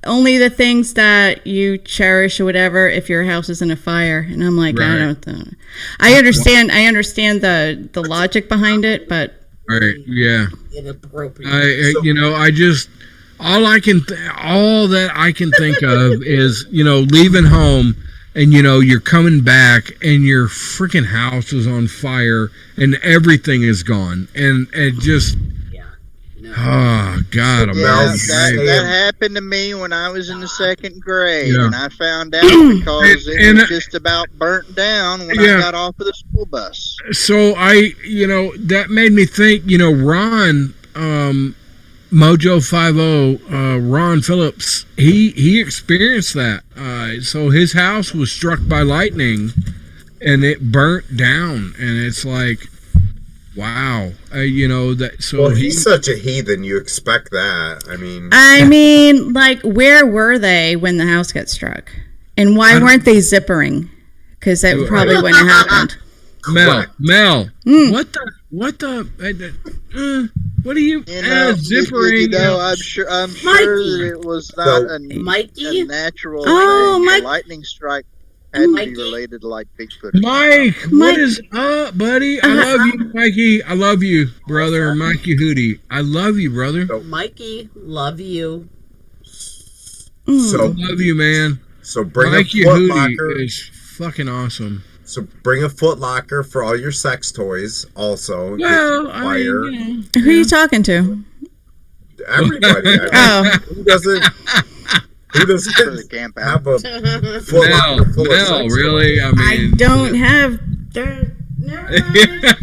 the things that you cherish or whatever if your house is in a fire. And I'm like, I Right. don't know. I understand the logic behind it, but Right. Yeah. Inappropriate. I just all that I can think of is leaving home and you're coming back and your freaking house is on fire and everything is gone and it just oh God, that happened to me when I was in the 2nd grade, Yeah. and I found out because it was just about burnt down when I got off of the school bus. So that made me think, Ron, Mojo 50, Ron Phillips, he experienced that. So his house was struck by lightning and it burnt down, and it's like, wow, that. So well, he's such a heathen. You expect that? I mean, like, where were they when the house got struck, and why weren't they zippering? Because that probably wouldn't have happened. Mel, what do you zippering? I'm sure it was not a natural thing. Mike. The lightning strike had to be related to like Bigfoot. Mike, what is up, buddy? I love you, Mikey. I love you, brother. Mikey Hootie. I love you, brother. Mikey, love you. So love you, man. So bring Mikey a Foot Hootie Locker. is fucking awesome. So bring a Foot Locker for all your sex toys. Also, Well, get wire. Who are you talking to? Everybody. Who doesn't? Who doesn't have a Foot Locker full of sex really? toys? I don't have. Never mind.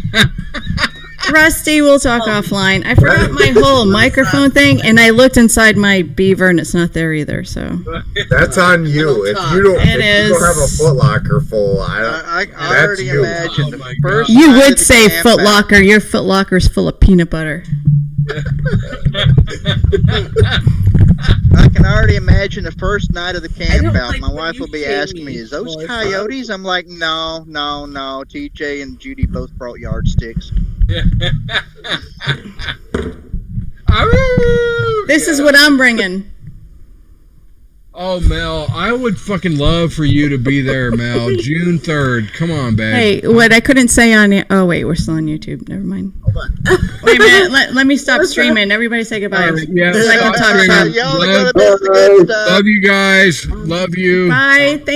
Rusty, we'll talk offline. I forgot my whole microphone thing, and I looked inside my beaver, and it's not there either. So that's on you. If you don't have a Foot Locker full, I that's already you. imagine the first. you night would of the say camp Foot out. Locker. Your Foot Locker's full of peanut butter. I can already imagine the first night of the camp out. My wife will be asking me, "Is those coyotes?" I'm like, "No. TJ and Judy both brought yardsticks." This is what I'm bringing. Oh, Mel, I would fucking love for you to be there, Mel. June 3rd. Come on, babe. Hey, what I couldn't say on it. Oh, wait, we're still on YouTube. Never mind. Hold on. Wait a minute. Let me stop streaming. Everybody say goodbye. Yeah, so I can talk shop. Y'all are gonna miss the good stuff. Love you guys. Love you. Bye. Thank